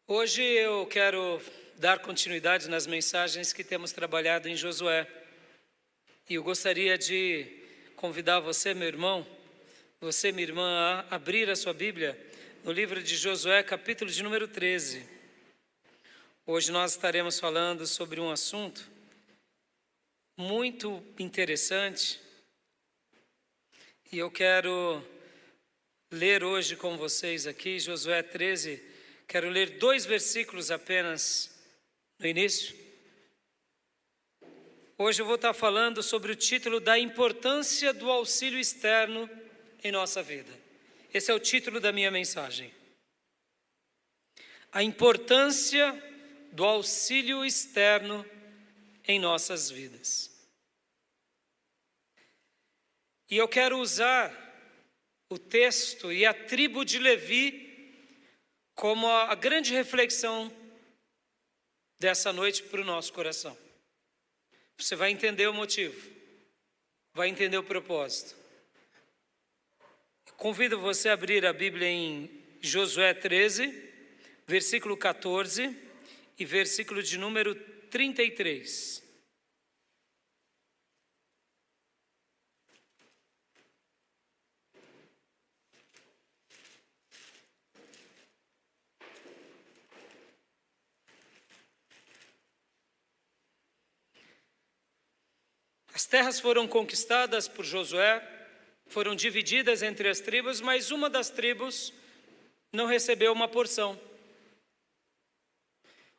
Hoje eu quero dar continuidade nas mensagens que temos trabalhado em Josué. E eu gostaria de convidar você, meu irmão, você, minha irmã, a abrir a sua Bíblia no livro de Josué, capítulo de número 13. Hoje nós estaremos falando sobre um assunto muito interessante. E eu quero ler hoje com vocês aqui, Josué 13. Quero ler 2 versículos apenas no início. Hoje eu vou estar falando sobre o título da importância do auxílio externo em nossa vida. Esse é o título da minha mensagem. A importância do auxílio externo em nossas vidas. E eu quero usar o texto e a tribo de Levi como a grande reflexão dessa noite para o nosso coração. Você vai entender o motivo, vai entender o propósito. Convido você a abrir a Bíblia em Josué 13, versículo 14 e versículo de número 33. As terras foram conquistadas por Josué, foram divididas entre as tribos, mas uma das tribos não recebeu uma porção.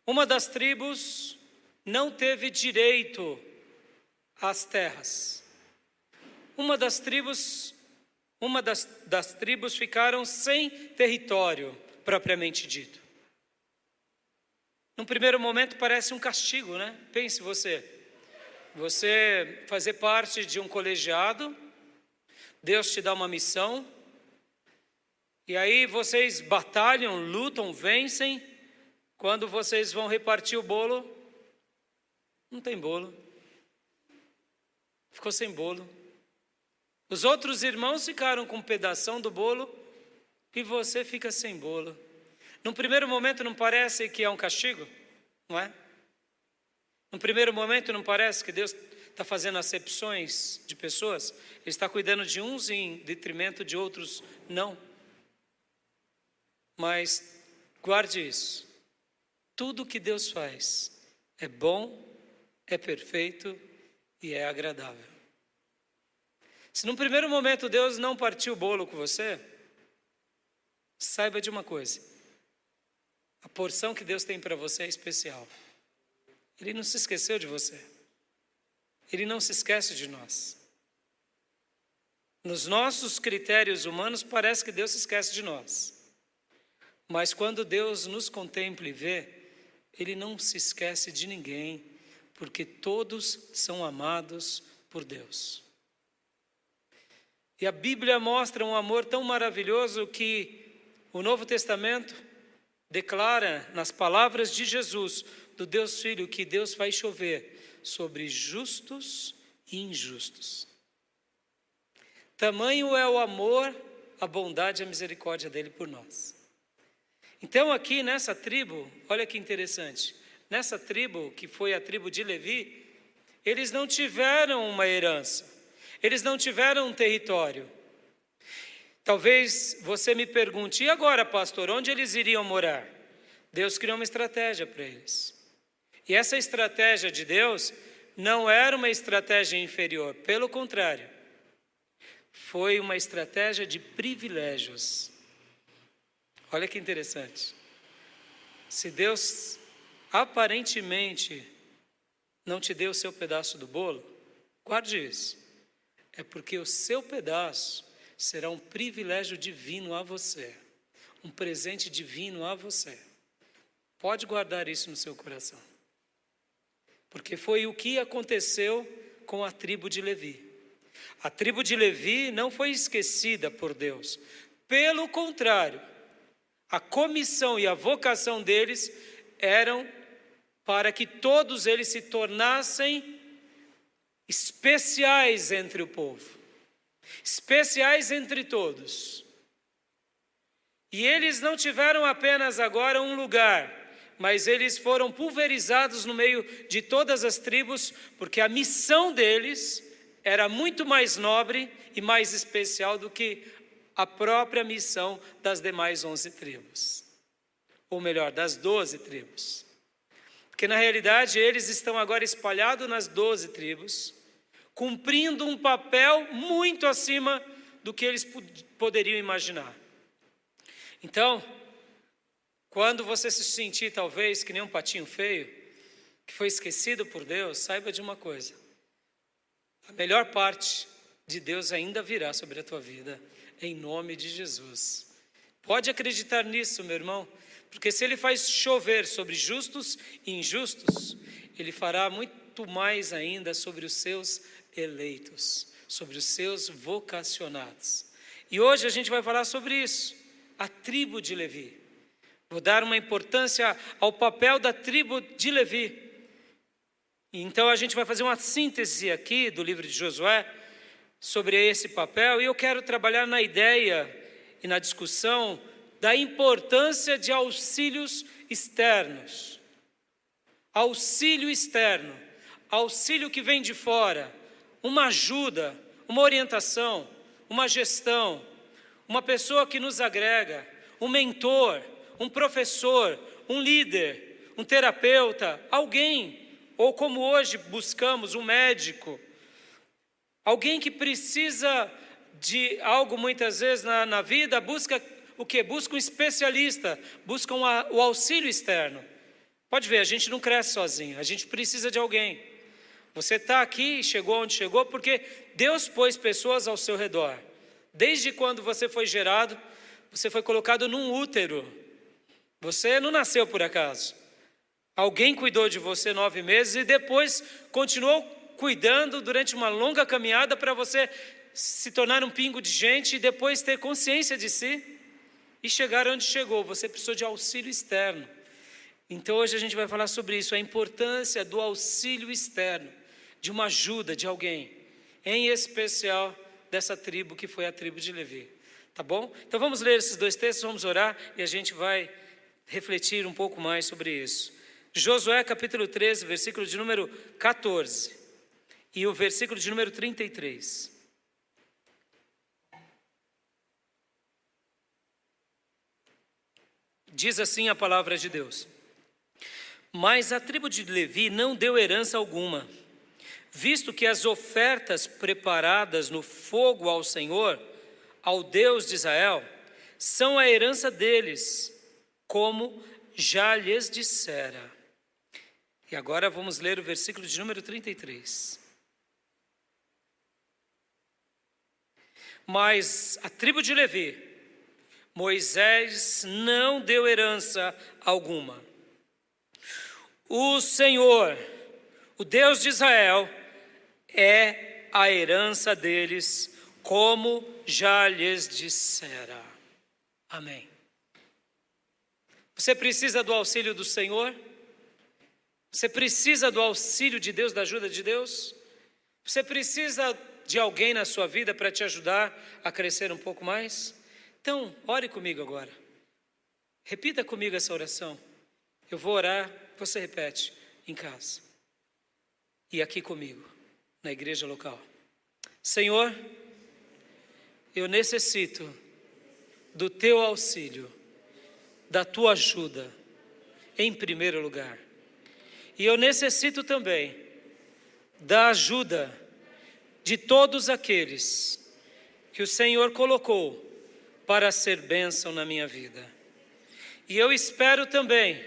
Uma das tribos não teve direito às terras. Uma das tribos ficaram sem território propriamente dito. Num primeiro momento parece um castigo, né? Pense você fazer parte de um colegiado, Deus te dá uma missão, e aí vocês batalham, lutam, vencem. Quando vocês vão repartir o bolo, não tem bolo. Ficou sem bolo. Os outros irmãos ficaram com um pedação do bolo e você fica sem bolo. Num primeiro momento não parece que é um castigo, não é? No primeiro momento não parece que Deus está fazendo acepções de pessoas? Ele está cuidando de uns em detrimento de outros não. Mas guarde isso. Tudo que Deus faz é bom, é perfeito e é agradável. Se num primeiro momento Deus não partiu o bolo com você, saiba de uma coisa. A porção que Deus tem para você é especial. Ele não se esqueceu de você. Ele não se esquece de nós. Nos nossos critérios humanos, parece que Deus se esquece de nós. Mas quando Deus nos contempla e vê, Ele não se esquece de ninguém, porque todos são amados por Deus. E a Bíblia mostra um amor tão maravilhoso que o Novo Testamento declara nas palavras de Jesus, do Deus Filho, que Deus vai chover sobre justos e injustos. Tamanho é o amor, a bondade e a misericórdia dele por nós. Então aqui nessa tribo, olha que interessante, nessa tribo que foi a tribo de Levi, eles não tiveram uma herança, eles não tiveram um território. Talvez você me pergunte, e agora, pastor, onde eles iriam morar? Deus criou uma estratégia para eles. E essa estratégia de Deus não era uma estratégia inferior, pelo contrário, foi uma estratégia de privilégios. Olha que interessante. Se Deus aparentemente não te deu o seu pedaço do bolo, guarde isso. É porque o seu pedaço será um privilégio divino a você, um presente divino a você. Pode guardar isso no seu coração. Porque foi o que aconteceu com a tribo de Levi. A tribo de Levi não foi esquecida por Deus. Pelo contrário, a comissão e a vocação deles eram para que todos eles se tornassem especiais entre o povo. Especiais entre todos. E eles não tiveram apenas agora um lugar mas eles foram pulverizados no meio de todas as tribos, porque a missão deles era muito mais nobre e mais especial do que a própria missão das demais 11 tribos. Ou melhor, das 12 tribos. Porque na realidade eles estão agora espalhados nas 12 tribos, cumprindo um papel muito acima do que eles poderiam imaginar. Então, quando você se sentir talvez que nem um patinho feio, que foi esquecido por Deus, saiba de uma coisa: a melhor parte de Deus ainda virá sobre a tua vida, em nome de Jesus. Pode acreditar nisso, meu irmão, porque se Ele faz chover sobre justos e injustos, Ele fará muito mais ainda sobre os seus eleitos, sobre os seus vocacionados. E hoje a gente vai falar sobre isso, a tribo de Levi. Vou dar uma importância ao papel da tribo de Levi. Então a gente vai fazer uma síntese aqui do livro de Josué sobre esse papel, e eu quero trabalhar na ideia e na discussão da importância de auxílios externos. Auxílio externo, auxílio que vem de fora, uma ajuda, uma orientação, uma gestão, uma pessoa que nos agrega, um mentor, um professor, um líder, um terapeuta, alguém, ou como hoje buscamos, um médico, alguém que precisa de algo muitas vezes na vida, busca o quê? Busca um especialista, busca o auxílio externo. Pode ver, a gente não cresce sozinho, a gente precisa de alguém. Você está aqui e chegou onde chegou porque Deus pôs pessoas ao seu redor. Desde quando você foi gerado, você foi colocado num útero. Você não nasceu por acaso. Alguém cuidou de você 9 meses e depois continuou cuidando durante uma longa caminhada para você se tornar um pingo de gente e depois ter consciência de si e chegar onde chegou. Você precisou de auxílio externo. Então hoje a gente vai falar sobre isso, a importância do auxílio externo, de uma ajuda de alguém, em especial dessa tribo que foi a tribo de Levi. Tá bom? Então vamos ler esses 2 textos, vamos orar e a gente vai refletir um pouco mais sobre isso. Josué capítulo 13, versículo de número 14 e o versículo de número 33. Diz assim a palavra de Deus: mas a tribo de Levi não deu herança alguma, visto que as ofertas preparadas no fogo ao Senhor, ao Deus de Israel, são a herança deles, como já lhes dissera. E agora vamos ler o versículo de número 33. Mas a tribo de Levi, Moisés não deu herança alguma. O Senhor, o Deus de Israel, é a herança deles, como já lhes dissera. Amém. Você precisa do auxílio do Senhor? Você precisa do auxílio de Deus, da ajuda de Deus? Você precisa de alguém na sua vida para te ajudar a crescer um pouco mais? Então, ore comigo agora. Repita comigo essa oração. Eu vou orar, você repete em casa. E aqui comigo, na igreja local. Senhor, eu necessito do teu auxílio, da tua ajuda, em primeiro lugar. E eu necessito também da ajuda de todos aqueles que o Senhor colocou para ser bênção na minha vida. E eu espero também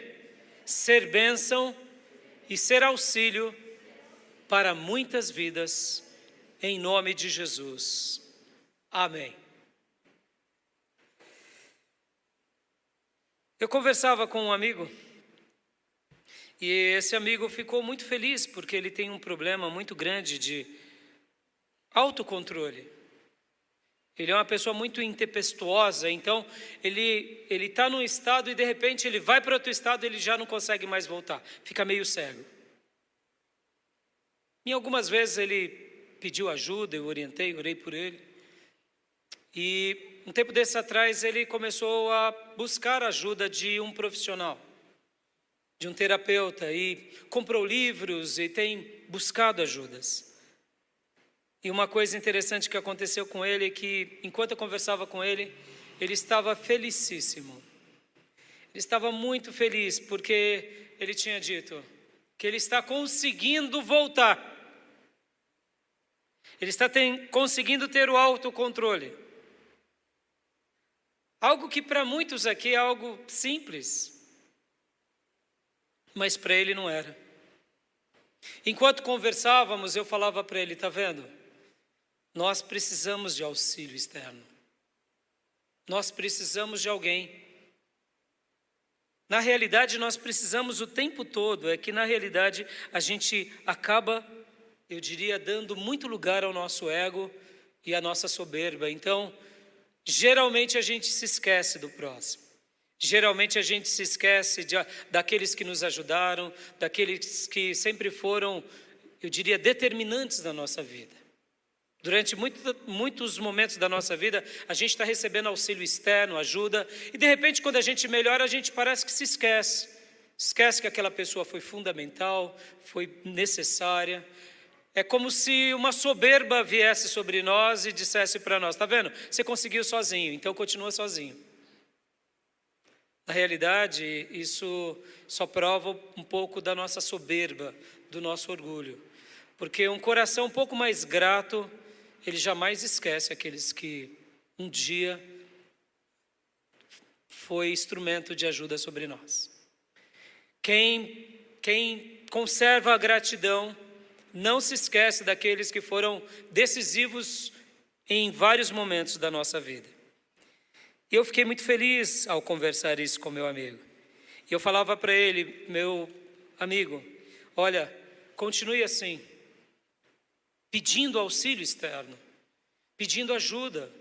ser bênção e ser auxílio para muitas vidas, em nome de Jesus. Amém. Eu conversava com um amigo, e esse amigo ficou muito feliz, porque ele tem um problema muito grande de autocontrole. Ele é uma pessoa muito intempestuosa, então ele está num estado e de repente ele vai para outro estado e ele já não consegue mais voltar, fica meio cego. E algumas vezes ele pediu ajuda, eu orientei, orei por ele. E um tempo desses atrás ele começou a buscar a ajuda de um profissional. de um terapeuta e comprou livros e tem buscado ajudas. E uma coisa interessante que aconteceu com ele é que, enquanto eu conversava com ele, ele estava felicíssimo. Ele estava muito feliz porque ele tinha dito que ele está conseguindo voltar. Ele está conseguindo ter o autocontrole. Algo que para muitos aqui é algo simples, mas para ele não era. Enquanto conversávamos, eu falava para ele, está vendo? Nós precisamos de auxílio externo. Nós precisamos de alguém. Na realidade, nós precisamos o tempo todo, é que na realidade a gente acaba, eu diria, dando muito lugar ao nosso ego e à nossa soberba. Então, geralmente a gente se esquece do próximo. Geralmente a gente se esquece daqueles que nos ajudaram, daqueles que sempre foram, eu diria, determinantes na nossa vida. Durante muitos momentos da nossa vida, a gente está recebendo auxílio externo, ajuda, e de repente quando a gente melhora, a gente parece que se esquece. Esquece que aquela pessoa foi fundamental, foi necessária. É como se uma soberba viesse sobre nós e dissesse para nós, está vendo? Você conseguiu sozinho, então continua sozinho. Na realidade, isso só prova um pouco da nossa soberba, do nosso orgulho. Porque um coração um pouco mais grato, ele jamais esquece aqueles que um dia foi instrumento de ajuda sobre nós. Quem conserva a gratidão não se esquece daqueles que foram decisivos em vários momentos da nossa vida. E eu fiquei muito feliz ao conversar isso com meu amigo. E eu falava para ele, meu amigo, olha, continue assim, pedindo auxílio externo, pedindo ajuda.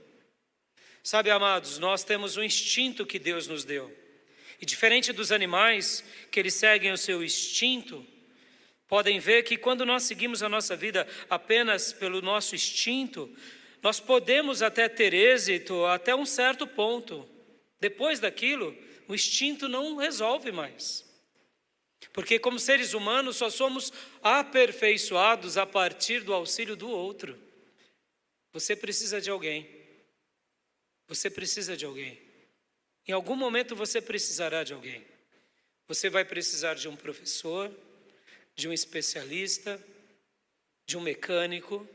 Sabe, amados, nós temos um instinto que Deus nos deu. E diferente dos animais, que eles seguem o seu instinto, podem ver que quando nós seguimos a nossa vida apenas pelo nosso instinto, nós podemos até ter êxito até um certo ponto. Depois daquilo, o instinto não resolve mais. Porque como seres humanos só somos aperfeiçoados a partir do auxílio do outro. Você precisa de alguém. Você precisa de alguém. Em algum momento você precisará de alguém. Você vai precisar de um professor, de um especialista, de um mecânico,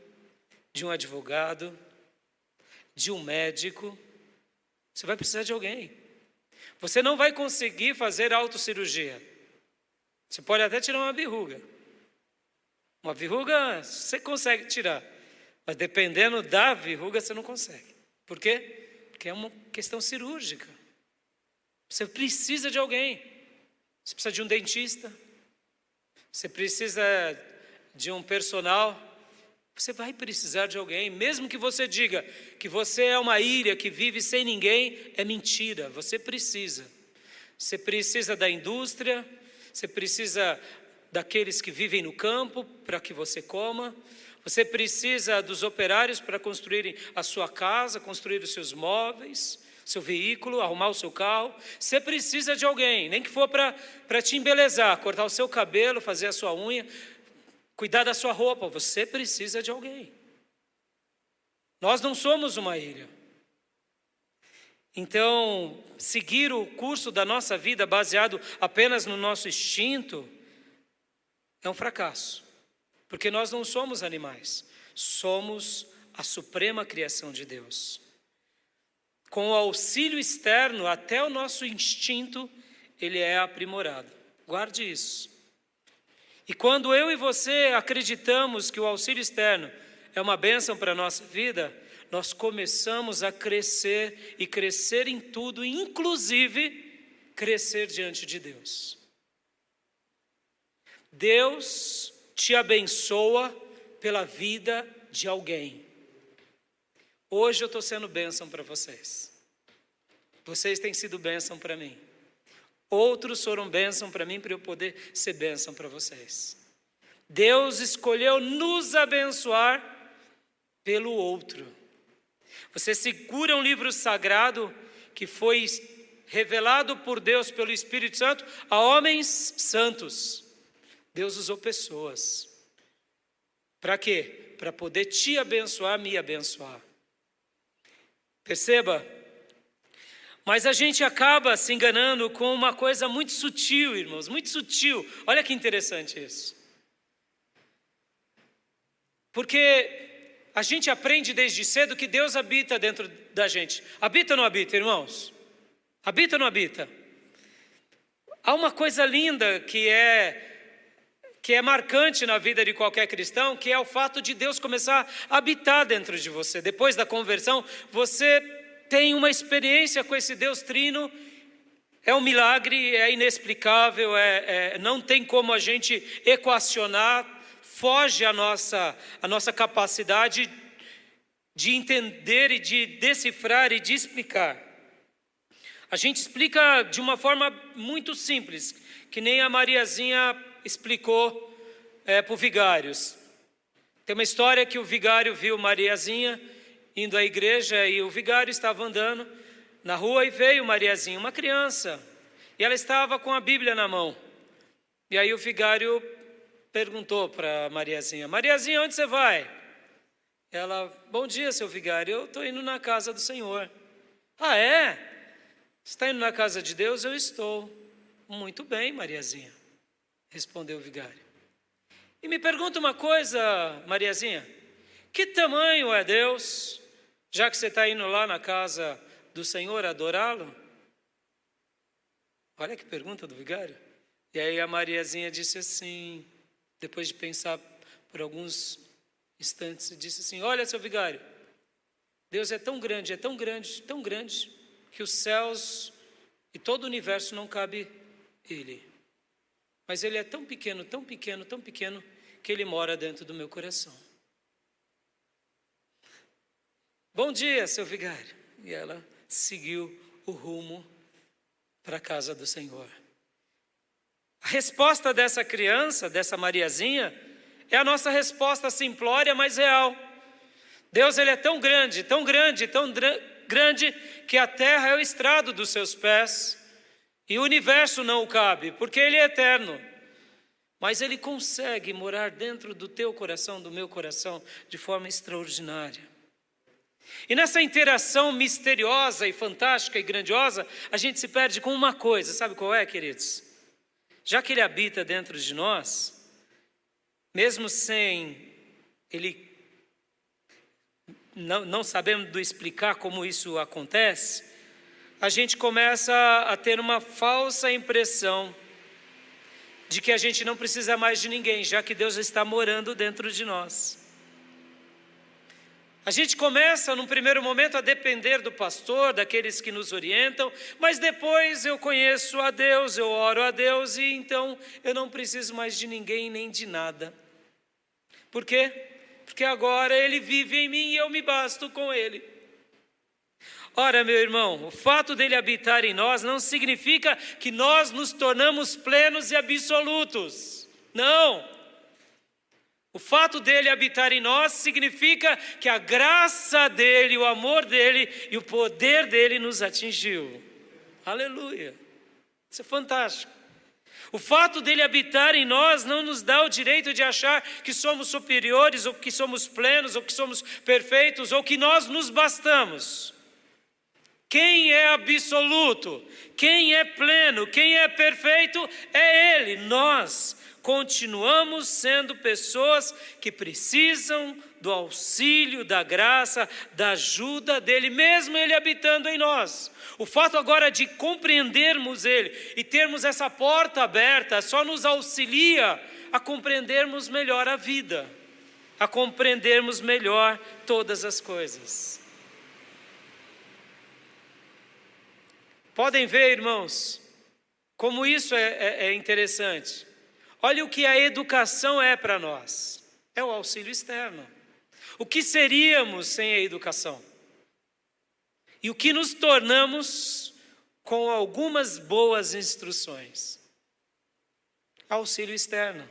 de um advogado, de um médico. Você vai precisar de alguém. Você não vai conseguir fazer autocirurgia. Você pode até tirar uma verruga. Uma verruga você consegue tirar, mas dependendo da verruga você não consegue. Por quê? Porque é uma questão cirúrgica. Você precisa de alguém. Você precisa de um dentista. Você precisa de um personal. Você vai precisar de alguém. Mesmo que você diga que você é uma ilha que vive sem ninguém, é mentira. Você precisa. Você precisa da indústria. Você precisa daqueles que vivem no campo para que você coma. Você precisa dos operários para construírem a sua casa, construir os seus móveis, seu veículo, arrumar o seu carro. Você precisa de alguém, nem que for para te embelezar, cortar o seu cabelo, fazer a sua unha, cuidar da sua roupa. Você precisa de alguém. Nós não somos uma ilha. Então, seguir o curso da nossa vida baseado apenas no nosso instinto é um fracasso, porque nós não somos animais, somos a suprema criação de Deus. Com o auxílio externo, até o nosso instinto, ele é aprimorado. Guarde isso. E quando eu e você acreditamos que o auxílio externo é uma bênção para a nossa vida, nós começamos a crescer e crescer em tudo, inclusive crescer diante de Deus. Deus te abençoa pela vida de alguém. Hoje eu estou sendo bênção para vocês. Vocês têm sido bênção para mim. Outros foram bênção para mim para eu poder ser bênção para vocês. Deus escolheu nos abençoar pelo outro. Você segura um livro sagrado que foi revelado por Deus, pelo Espírito Santo, a homens santos. Deus usou pessoas. Para quê? Para poder te abençoar, me abençoar. Perceba? Mas a gente acaba se enganando com uma coisa muito sutil, irmãos, muito sutil. Olha que interessante isso. Porque a gente aprende desde cedo que Deus habita dentro da gente. Habita ou não habita, irmãos? Habita ou não habita? Há uma coisa linda que é marcante na vida de qualquer cristão, que é o fato de Deus começar a habitar dentro de você. Depois da conversão, você tem uma experiência com esse Deus trino. É um milagre, é inexplicável, não tem como a gente equacionar, foge a nossa capacidade de entender e de decifrar e de explicar. A gente explica de uma forma muito simples, que nem a Mariazinha explicou para o vigário. Tem uma história que o vigário viu Mariazinha indo à igreja e o vigário estava andando na rua e veio Mariazinha, uma criança, e ela estava com a Bíblia na mão. E aí o vigário perguntou para Mariazinha: Mariazinha, onde você vai? Ela: bom dia, seu vigário, eu estou indo na casa do Senhor. Ah, é? Você está indo na casa de Deus? Eu estou. Muito bem, Mariazinha, respondeu o vigário. E me pergunta uma coisa, Mariazinha, que tamanho é Deus, já que você está indo lá na casa do Senhor adorá-lo? Olha que pergunta do vigário. E aí a Mariazinha disse assim, depois de pensar por alguns instantes, disse assim: olha, seu vigário, Deus é tão grande, tão grande, que os céus e todo o universo não cabe Ele. Mas Ele é tão pequeno, que Ele mora dentro do meu coração. Bom dia, seu vigário. E ela seguiu o rumo para a casa do Senhor. A resposta dessa criança, dessa Mariazinha, é a nossa resposta simplória, mas real. Deus, Ele é tão grande, que a terra é o estrado dos seus pés, e o universo não o cabe, porque Ele é eterno. Mas Ele consegue morar dentro do teu coração, do meu coração, de forma extraordinária. E nessa interação misteriosa e fantástica e grandiosa, a gente se perde com uma coisa, sabe qual é, queridos? Já que Ele habita dentro de nós, mesmo sem Ele, não sabendo explicar como isso acontece, a gente começa a ter uma falsa impressão de que a gente não precisa mais de ninguém, já que Deus está morando dentro de nós. A gente começa, num primeiro momento, a depender do pastor, daqueles que nos orientam, mas depois eu conheço a Deus, eu oro a Deus, e então eu não preciso mais de ninguém nem de nada. Por quê? Porque agora Ele vive em mim e eu me basto com Ele. Ora, meu irmão, o fato dele habitar em nós não significa que nós nos tornamos plenos e absolutos. Não. O fato dele habitar em nós significa que a graça dele, o amor dele e o poder dele nos atingiu. Aleluia. Isso é fantástico. O fato dele habitar em nós não nos dá o direito de achar que somos superiores, ou que somos plenos, ou que somos perfeitos, ou que nós nos bastamos. Quem é absoluto, quem é pleno, quem é perfeito é Ele. Nós continuamos sendo pessoas que precisam do auxílio, da graça, da ajuda dEle, mesmo Ele habitando em nós. O fato agora de compreendermos Ele e termos essa porta aberta só nos auxilia a compreendermos melhor a vida, a compreendermos melhor todas as coisas. Podem ver, irmãos, como isso é interessante. Olha o que a educação é para nós. É o auxílio externo. O que seríamos sem a educação? E o que nos tornamos com algumas boas instruções? Auxílio externo.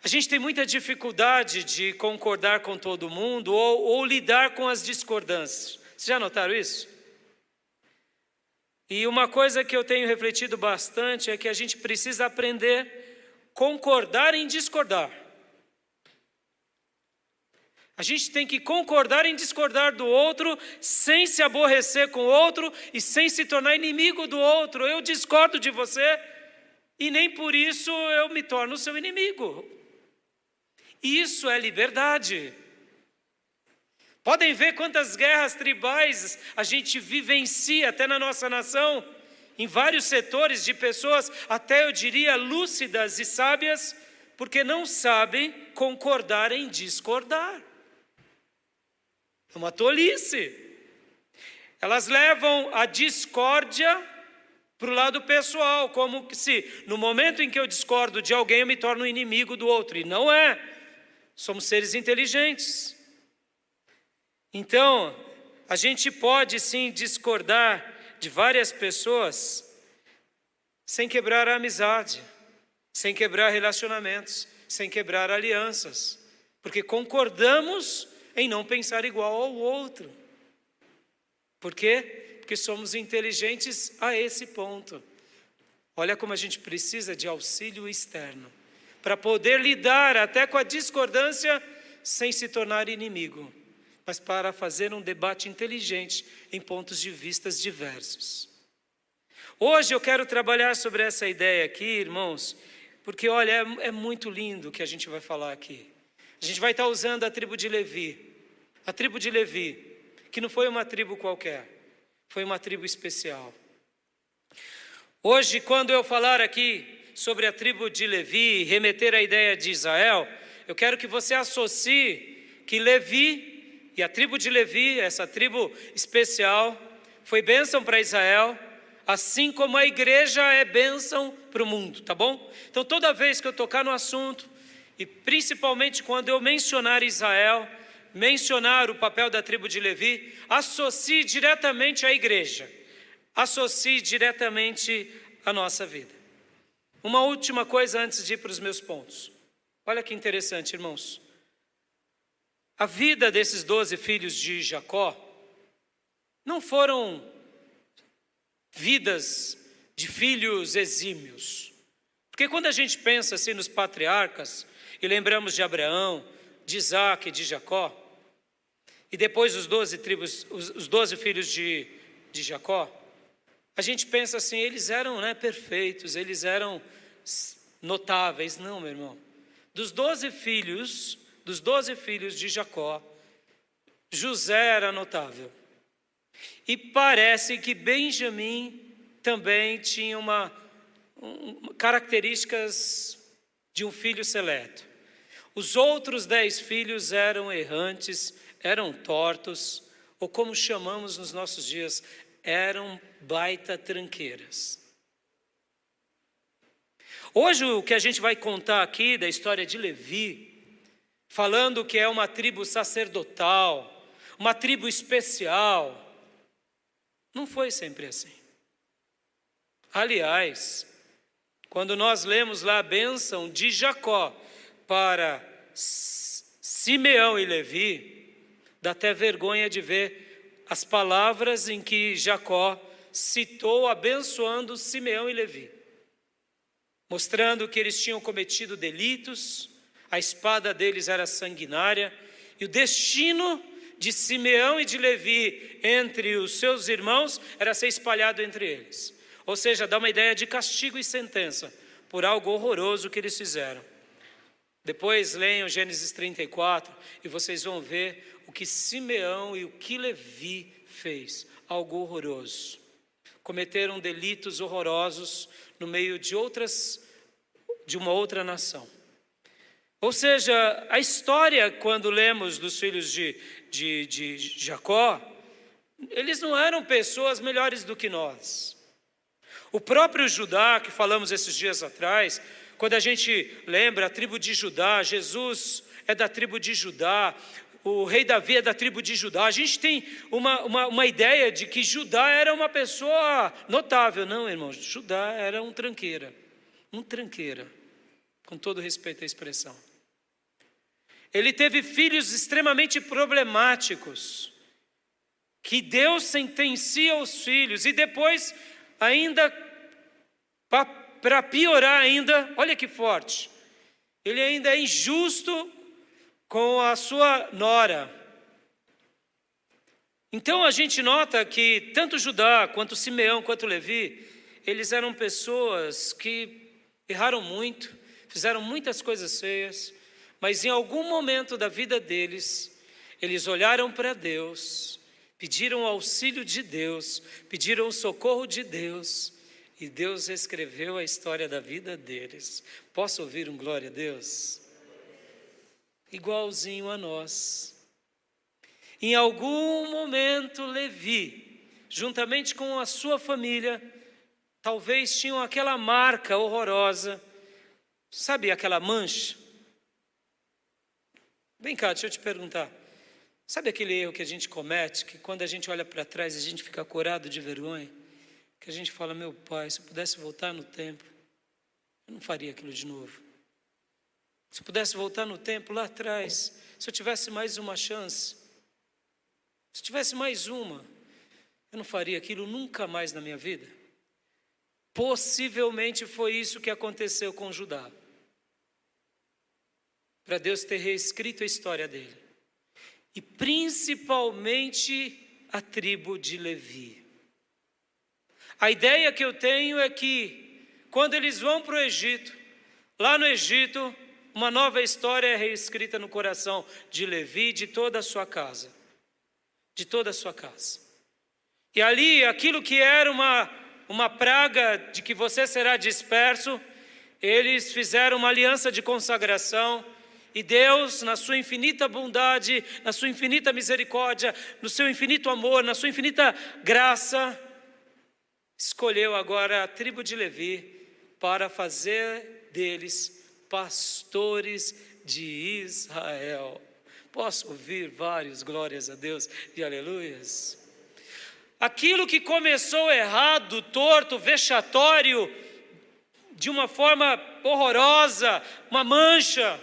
A gente tem muita dificuldade de concordar com todo mundo ou lidar com as discordâncias. Vocês já notaram isso? E uma coisa que eu tenho refletido bastante é que a gente precisa aprender a concordar em discordar. A gente tem que concordar em discordar do outro, sem se aborrecer com o outro e sem se tornar inimigo do outro. Eu discordo de você e nem por isso eu me torno seu inimigo. Isso é liberdade. Podem ver quantas guerras tribais a gente vivencia até na nossa nação, em vários setores de pessoas, até eu diria lúcidas e sábias, porque não sabem concordar em discordar. É uma tolice. Elas levam a discórdia para o lado pessoal, como se no momento em que eu discordo de alguém eu me torno inimigo do outro, e não é. Somos seres inteligentes. Então, a gente pode sim discordar de várias pessoas sem quebrar a amizade, sem quebrar relacionamentos, sem quebrar alianças, porque concordamos em não pensar igual ao outro. Por quê? Porque somos inteligentes a esse ponto. Olha como a gente precisa de auxílio externo para poder lidar até com a discordância sem se tornar inimigo, mas para fazer um debate inteligente em pontos de vistas diversos. Hoje eu quero trabalhar sobre essa ideia aqui, irmãos, porque olha, é muito lindo o que a gente vai falar aqui. A gente vai estar usando a tribo de Levi. A tribo de Levi, que não foi uma tribo qualquer, foi uma tribo especial. Hoje, quando eu falar aqui sobre a tribo de Levi, remeter à ideia de Israel, eu quero que você associe que Levi e a tribo de Levi, essa tribo especial, foi bênção para Israel, assim como a igreja é bênção para o mundo, tá bom? Então toda vez que eu tocar no assunto, e principalmente quando eu mencionar Israel, mencionar o papel da tribo de Levi, associe diretamente à igreja, associe diretamente à nossa vida. Uma última coisa antes de ir para os meus pontos. Olha que interessante, irmãos. A vida desses 12 filhos de Jacó não foram vidas de filhos exímios. Porque quando a gente pensa assim nos patriarcas, e lembramos de Abraão, de Isaac e de Jacó, e depois os 12 filhos de Jacó, a gente pensa assim, eles eram perfeitos, eles eram notáveis. Não, meu irmão. Dos 12 filhos de Jacó, José era notável. E parece que Benjamim também tinha características de um filho seleto. Os outros 10 filhos eram errantes, eram tortos, ou como chamamos nos nossos dias, eram baita tranqueiras. Hoje o que a gente vai contar aqui da história de Levi, falando que é uma tribo sacerdotal, uma tribo especial, não foi sempre assim. Aliás, quando nós lemos lá a bênção de Jacó para Simeão e Levi, dá até vergonha de ver as palavras em que Jacó citou abençoando Simeão e Levi, mostrando que eles tinham cometido delitos, a espada deles era sanguinária, e o destino de Simeão e de Levi entre os seus irmãos era ser espalhado entre eles. Ou seja, dá uma ideia de castigo e sentença por algo horroroso que eles fizeram. Depois leiam Gênesis 34 e vocês vão ver o que Simeão e o que Levi fez, algo horroroso. Cometeram delitos horrorosos no meio de uma outra nação. Ou seja, a história, quando lemos dos filhos de Jacó, eles não eram pessoas melhores do que nós. O próprio Judá, que falamos esses dias atrás, quando a gente lembra a tribo de Judá, Jesus é da tribo de Judá, o rei Davi é da tribo de Judá, a gente tem uma ideia de que Judá era uma pessoa notável. Não, irmãos, Judá era um tranqueira, com todo respeito à expressão. Ele teve filhos extremamente problemáticos, que Deus sentencia os filhos, e depois ainda, para piorar ainda, olha que forte, ele ainda é injusto com a sua nora. Então a gente nota que tanto Judá, quanto Simeão, quanto Levi, eles eram pessoas que erraram muito, fizeram muitas coisas feias, mas em algum momento da vida deles, eles olharam para Deus, pediram auxílio de Deus, pediram o socorro de Deus, e Deus escreveu a história da vida deles. Posso ouvir um glória a Deus? Igualzinho a nós. Em algum momento, Levi, juntamente com a sua família, talvez tinham aquela marca horrorosa, sabe aquela mancha? Vem cá, deixa eu te perguntar. Sabe aquele erro que a gente comete, que quando a gente olha para trás a gente fica corado de vergonha? Que a gente fala, meu pai, se eu pudesse voltar no tempo, eu não faria aquilo de novo. Se eu pudesse voltar no tempo lá atrás, se eu tivesse mais uma chance, se eu tivesse mais uma, eu não faria aquilo nunca mais na minha vida. Possivelmente foi isso que aconteceu com Judá. Para Deus ter reescrito a história dele. E principalmente a tribo de Levi. A ideia que eu tenho é que quando eles vão para o Egito, lá no Egito, uma nova história é reescrita no coração de Levi e de toda a sua casa. De toda a sua casa. E ali, aquilo que era uma praga de que você será disperso, eles fizeram uma aliança de consagração, e Deus, na sua infinita bondade, na sua infinita misericórdia, no seu infinito amor, na sua infinita graça, escolheu agora a tribo de Levi para fazer deles pastores de Israel. Posso ouvir vários glórias a Deus e aleluias? Aquilo que começou errado, torto, vexatório, de uma forma horrorosa, uma mancha,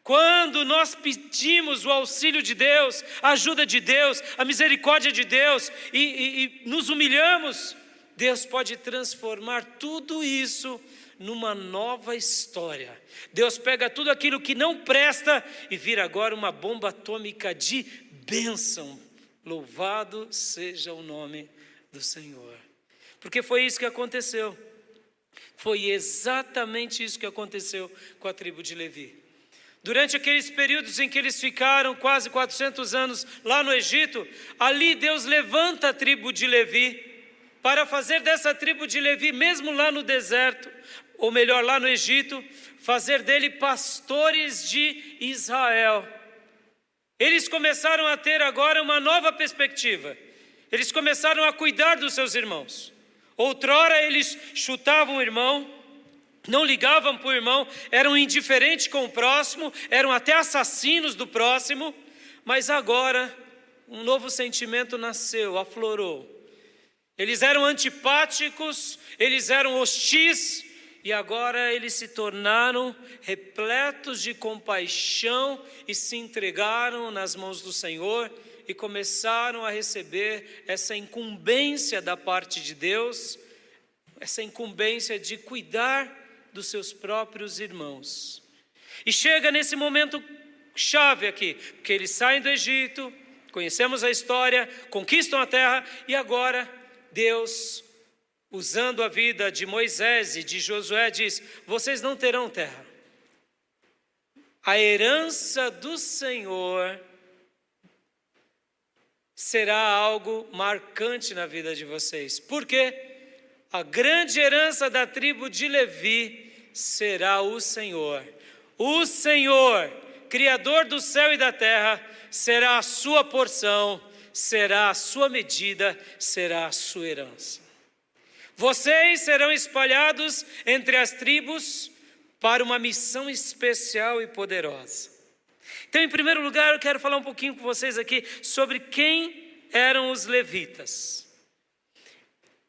quando nós pedimos o auxílio de Deus, a ajuda de Deus, a misericórdia de Deus e nos humilhamos, Deus pode transformar tudo isso numa nova história. Deus pega tudo aquilo que não presta e vira agora uma bomba atômica de bênção. Louvado seja o nome do Senhor. Porque foi isso que aconteceu. Foi exatamente isso que aconteceu com a tribo de Levi. Durante aqueles períodos em que eles ficaram quase 400 anos lá no Egito, ali Deus levanta a tribo de Levi para fazer dessa tribo de Levi, mesmo lá no deserto, ou melhor, lá no Egito, fazer dele pastores de Israel. Eles começaram a ter agora uma nova perspectiva. Eles começaram a cuidar dos seus irmãos. Outrora eles chutavam o irmão, não ligavam para o irmão, eram indiferentes com o próximo, eram até assassinos do próximo, mas agora um novo sentimento nasceu, aflorou. Eles eram antipáticos, eles eram hostis, e agora eles se tornaram repletos de compaixão e se entregaram nas mãos do Senhor e começaram a receber essa incumbência da parte de Deus, essa incumbência de cuidar dos seus próprios irmãos. E chega nesse momento chave aqui, porque eles saem do Egito, conhecemos a história, conquistam a terra e agora Deus, usando a vida de Moisés e de Josué, diz: vocês não terão terra. A herança do Senhor será algo marcante na vida de vocês. Por quê? A grande herança da tribo de Levi será o Senhor. O Senhor, Criador do céu e da terra, será a sua porção, será a sua medida, será a sua herança. Vocês serão espalhados entre as tribos para uma missão especial e poderosa. Então, em primeiro lugar, eu quero falar um pouquinho com vocês aqui sobre quem eram os levitas.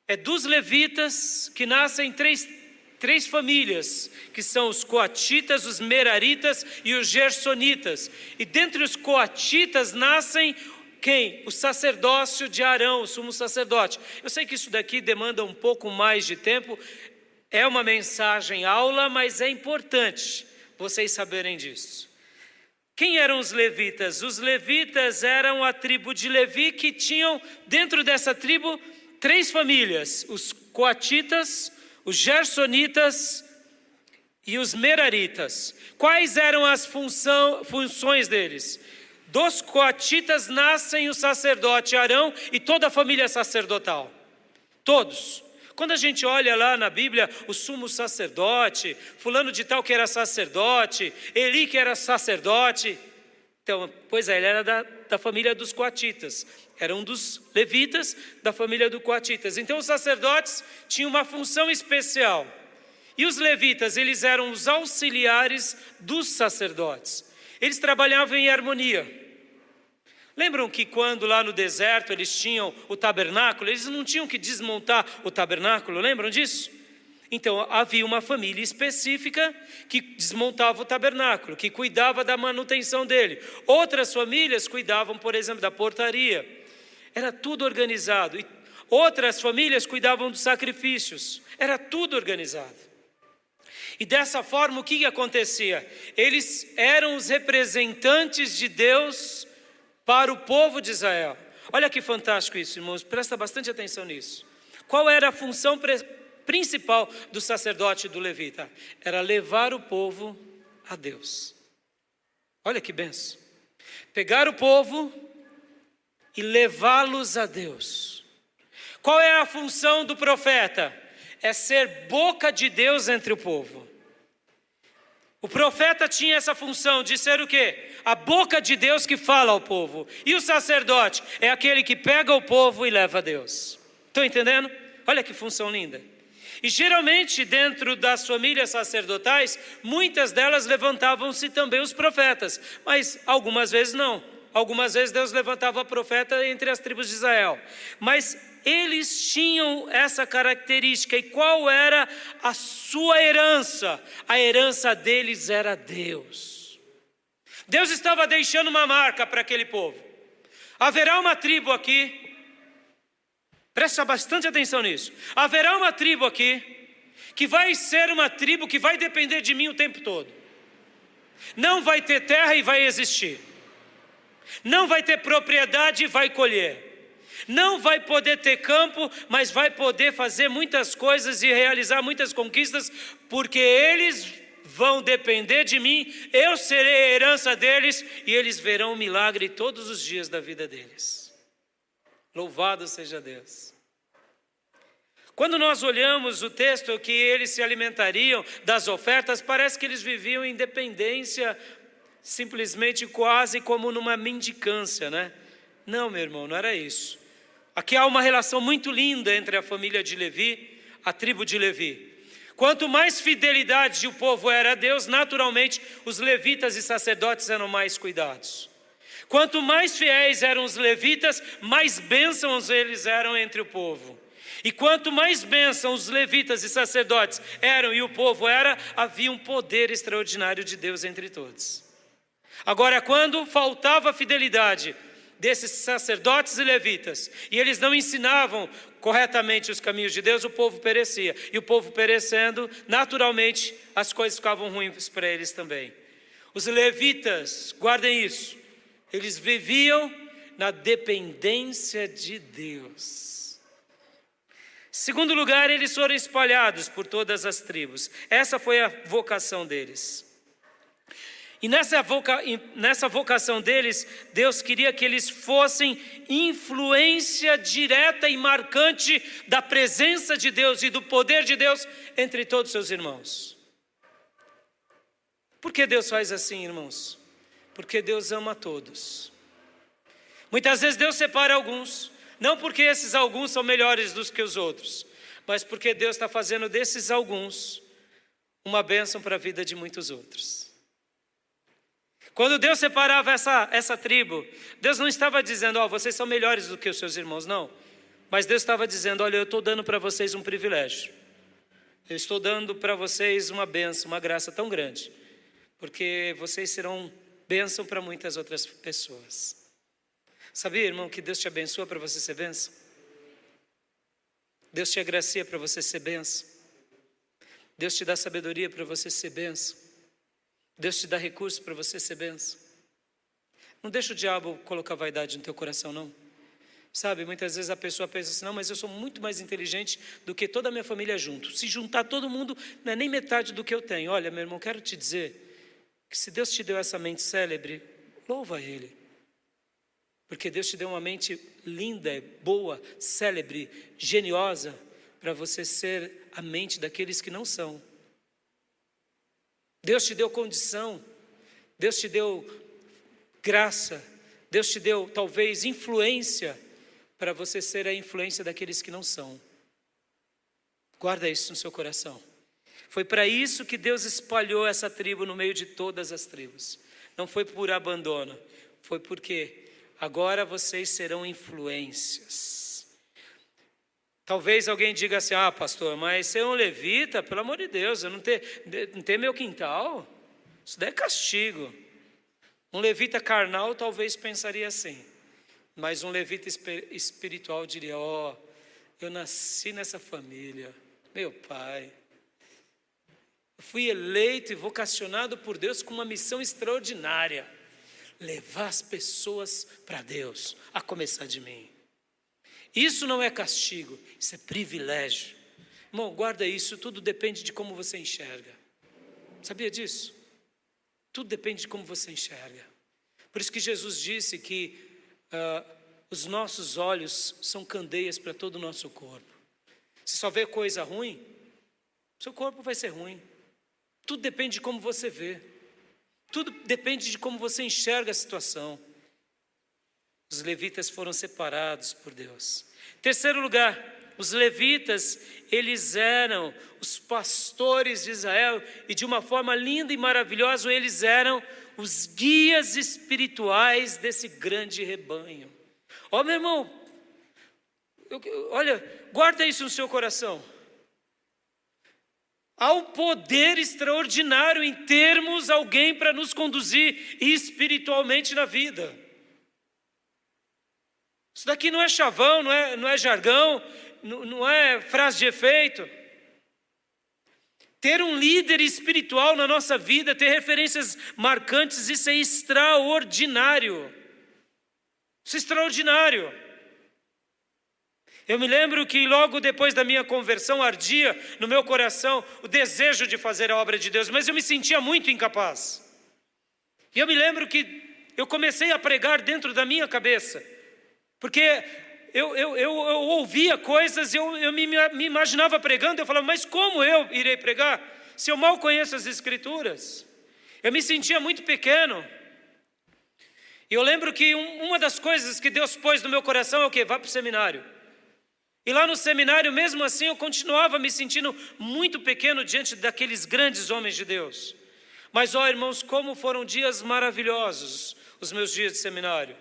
É dos levitas que nascem três famílias, que são os coatitas, os meraritas e os gersonitas. E dentre os coatitas nascem Quem? O sacerdócio de Arão, o sumo sacerdote. Eu sei que isso daqui demanda um pouco mais de tempo, é uma mensagem aula, mas é importante vocês saberem disso. Quem eram os levitas? Os levitas eram a tribo de Levi, que tinham dentro dessa tribo 3 famílias: os coatitas, os gersonitas e os meraritas. Quais eram as funções deles? Dos coatitas nascem o sacerdote Arão e toda a família sacerdotal. Todos. Quando a gente olha lá na Bíblia, o sumo sacerdote, fulano de tal que era sacerdote, Eli que era sacerdote. Então, pois é, ele era da família dos coatitas. Era um dos levitas da família dos coatitas. Então, os sacerdotes tinham uma função especial. E os levitas, eles eram os auxiliares dos sacerdotes. Eles trabalhavam em harmonia. Lembram que quando lá no deserto eles tinham o tabernáculo, eles não tinham que desmontar o tabernáculo, lembram disso? Então havia uma família específica que desmontava o tabernáculo, que cuidava da manutenção dele. Outras famílias cuidavam, por exemplo, da portaria. Era tudo organizado. E outras famílias cuidavam dos sacrifícios. Era tudo organizado. E dessa forma o que acontecia? Eles eram os representantes de Deus para o povo de Israel. Olha que fantástico isso, irmãos, presta bastante atenção nisso. Qual era a função principal do sacerdote e do levita? Era levar o povo a Deus. Olha que benção. Pegar o povo e levá-los a Deus. Qual é a função do profeta? É ser boca de Deus entre o povo. O profeta tinha essa função de ser o quê? A boca de Deus que fala ao povo. E o sacerdote é aquele que pega o povo e leva a Deus. Estão entendendo? Olha que função linda. E geralmente dentro das famílias sacerdotais, muitas delas levantavam-se também os profetas. Mas algumas vezes não. Algumas vezes Deus levantava profeta entre as tribos de Israel. Mas eles tinham essa característica. E qual era a sua herança? A herança deles era Deus. Deus estava deixando uma marca para aquele povo. Haverá uma tribo aqui, presta bastante atenção nisso. Haverá uma tribo aqui, que vai ser uma tribo que vai depender de mim o tempo todo. Não vai ter terra e vai existir. Não vai ter propriedade e vai colher. Não vai poder ter campo, mas vai poder fazer muitas coisas e realizar muitas conquistas, porque eles vão depender de mim, eu serei a herança deles e eles verão o milagre todos os dias da vida deles. Louvado seja Deus. Quando nós olhamos o texto que eles se alimentariam das ofertas, parece que eles viviam em dependência, simplesmente quase como numa mendicância, né? Não, meu irmão, não era isso. Aqui há uma relação muito linda entre a família de Levi, a tribo de Levi. Quanto mais fidelidade o povo era a Deus, naturalmente os levitas e sacerdotes eram mais cuidados. Quanto mais fiéis eram os levitas, mais bênçãos eles eram entre o povo. E quanto mais bênçãos os levitas e sacerdotes eram e o povo era, havia um poder extraordinário de Deus entre todos. Agora, quando faltava fidelidade desses sacerdotes e levitas, e eles não ensinavam corretamente os caminhos de Deus, o povo perecia. E o povo perecendo, naturalmente, as coisas ficavam ruins para eles também. Os levitas, guardem isso, eles viviam na dependência de Deus. Segundo lugar, eles foram espalhados por todas as tribos. Essa foi a vocação deles. E nessa vocação deles, Deus queria que eles fossem influência direta e marcante da presença de Deus e do poder de Deus entre todos os seus irmãos. Por que Deus faz assim, irmãos? Porque Deus ama todos. Muitas vezes Deus separa alguns, não porque esses alguns são melhores do que os outros, mas porque Deus está fazendo desses alguns uma bênção para a vida de muitos outros. Quando Deus separava essa tribo, Deus não estava dizendo, vocês são melhores do que os seus irmãos, não. Mas Deus estava dizendo, olha, eu estou dando para vocês um privilégio. Eu estou dando para vocês uma bênção, uma graça tão grande. Porque vocês serão bênção para muitas outras pessoas. Sabia, irmão, que Deus te abençoa para você ser bênção? Deus te agracia para você ser bênção. Deus te dá sabedoria para você ser bênção. Deus te dá recursos para você ser bênção. Não deixa o diabo colocar vaidade no teu coração, não. Sabe, muitas vezes a pessoa pensa assim, não, mas eu sou muito mais inteligente do que toda a minha família junto. Se juntar todo mundo, não é nem metade do que eu tenho. Olha, meu irmão, quero te dizer que se Deus te deu essa mente célebre, louva Ele. Porque Deus te deu uma mente linda, boa, célebre, geniosa, para você ser a mente daqueles que não são. Deus te deu condição, Deus te deu graça, Deus te deu talvez influência, para você ser a influência daqueles que não são. Guarda isso no seu coração. Foi para isso que Deus espalhou essa tribo no meio de todas as tribos. Não foi por abandono, foi porque agora vocês serão influências. Talvez alguém diga assim, pastor, mas ser um levita, pelo amor de Deus, eu não ter meu quintal, isso daí é castigo. Um levita carnal talvez pensaria assim, mas um levita espiritual diria, eu nasci nessa família, meu pai, eu fui eleito e vocacionado por Deus com uma missão extraordinária, levar as pessoas para Deus, a começar de mim. Isso não é castigo, isso é privilégio. Irmão, guarda isso, tudo depende de como você enxerga. Sabia disso? Tudo depende de como você enxerga. Por isso que Jesus disse que os nossos olhos são candeias para todo o nosso corpo. Se só vê coisa ruim, seu corpo vai ser ruim. Tudo depende de como você vê. Tudo depende de como você enxerga a situação. Os levitas foram separados por Deus. Terceiro lugar, os levitas, eles eram os pastores de Israel e de uma forma linda e maravilhosa, eles eram os guias espirituais desse grande rebanho. Meu irmão, olha, guarda isso no seu coração. Há um poder extraordinário em termos alguém para nos conduzir espiritualmente na vida. Isso daqui não é chavão, não é jargão, não é frase de efeito. Ter um líder espiritual na nossa vida, ter referências marcantes, isso é extraordinário. Isso é extraordinário. Eu me lembro que logo depois da minha conversão ardia no meu coração o desejo de fazer a obra de Deus, mas eu me sentia muito incapaz. E eu me lembro que eu comecei a pregar dentro da minha cabeça, porque eu ouvia coisas, eu me imaginava pregando, eu falava, mas como eu irei pregar se eu mal conheço as Escrituras? Eu me sentia muito pequeno. E eu lembro que uma das coisas que Deus pôs no meu coração é o quê? Vá para o seminário. E lá no seminário, mesmo assim, eu continuava me sentindo muito pequeno diante daqueles grandes homens de Deus. Mas, irmãos, como foram dias maravilhosos os meus dias de seminário.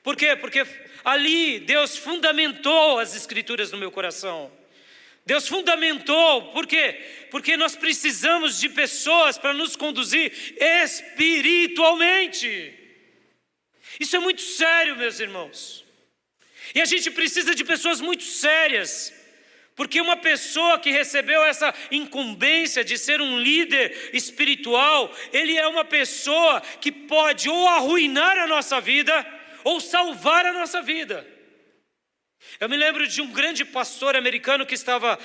Por quê? Porque ali Deus fundamentou as Escrituras no meu coração. Deus fundamentou, por quê? Porque nós precisamos de pessoas para nos conduzir espiritualmente. Isso é muito sério, meus irmãos. E a gente precisa de pessoas muito sérias, porque uma pessoa que recebeu essa incumbência de ser um líder espiritual, ele é uma pessoa que pode ou arruinar a nossa vida, ou salvar a nossa vida. Eu me lembro de um grande pastor americano que estava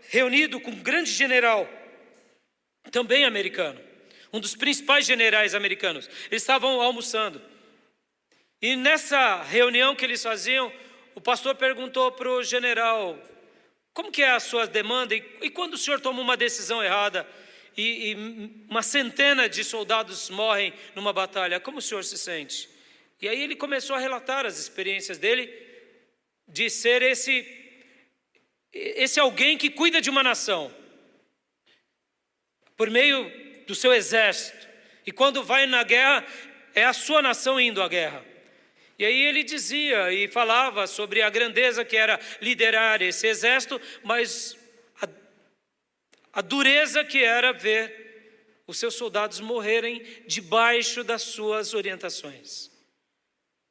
reunido com um grande general, também americano, um dos principais generais americanos. Eles estavam almoçando. E nessa reunião que eles faziam, o pastor perguntou para o general, como que é a sua demanda? E quando o senhor toma uma decisão errada e uma centena de soldados morrem numa batalha, como o senhor se sente? E aí ele começou a relatar as experiências dele de ser esse alguém que cuida de uma nação por meio do seu exército. E quando vai na guerra, é a sua nação indo à guerra. E aí ele dizia e falava sobre a grandeza que era liderar esse exército, mas a dureza que era ver os seus soldados morrerem debaixo das suas orientações.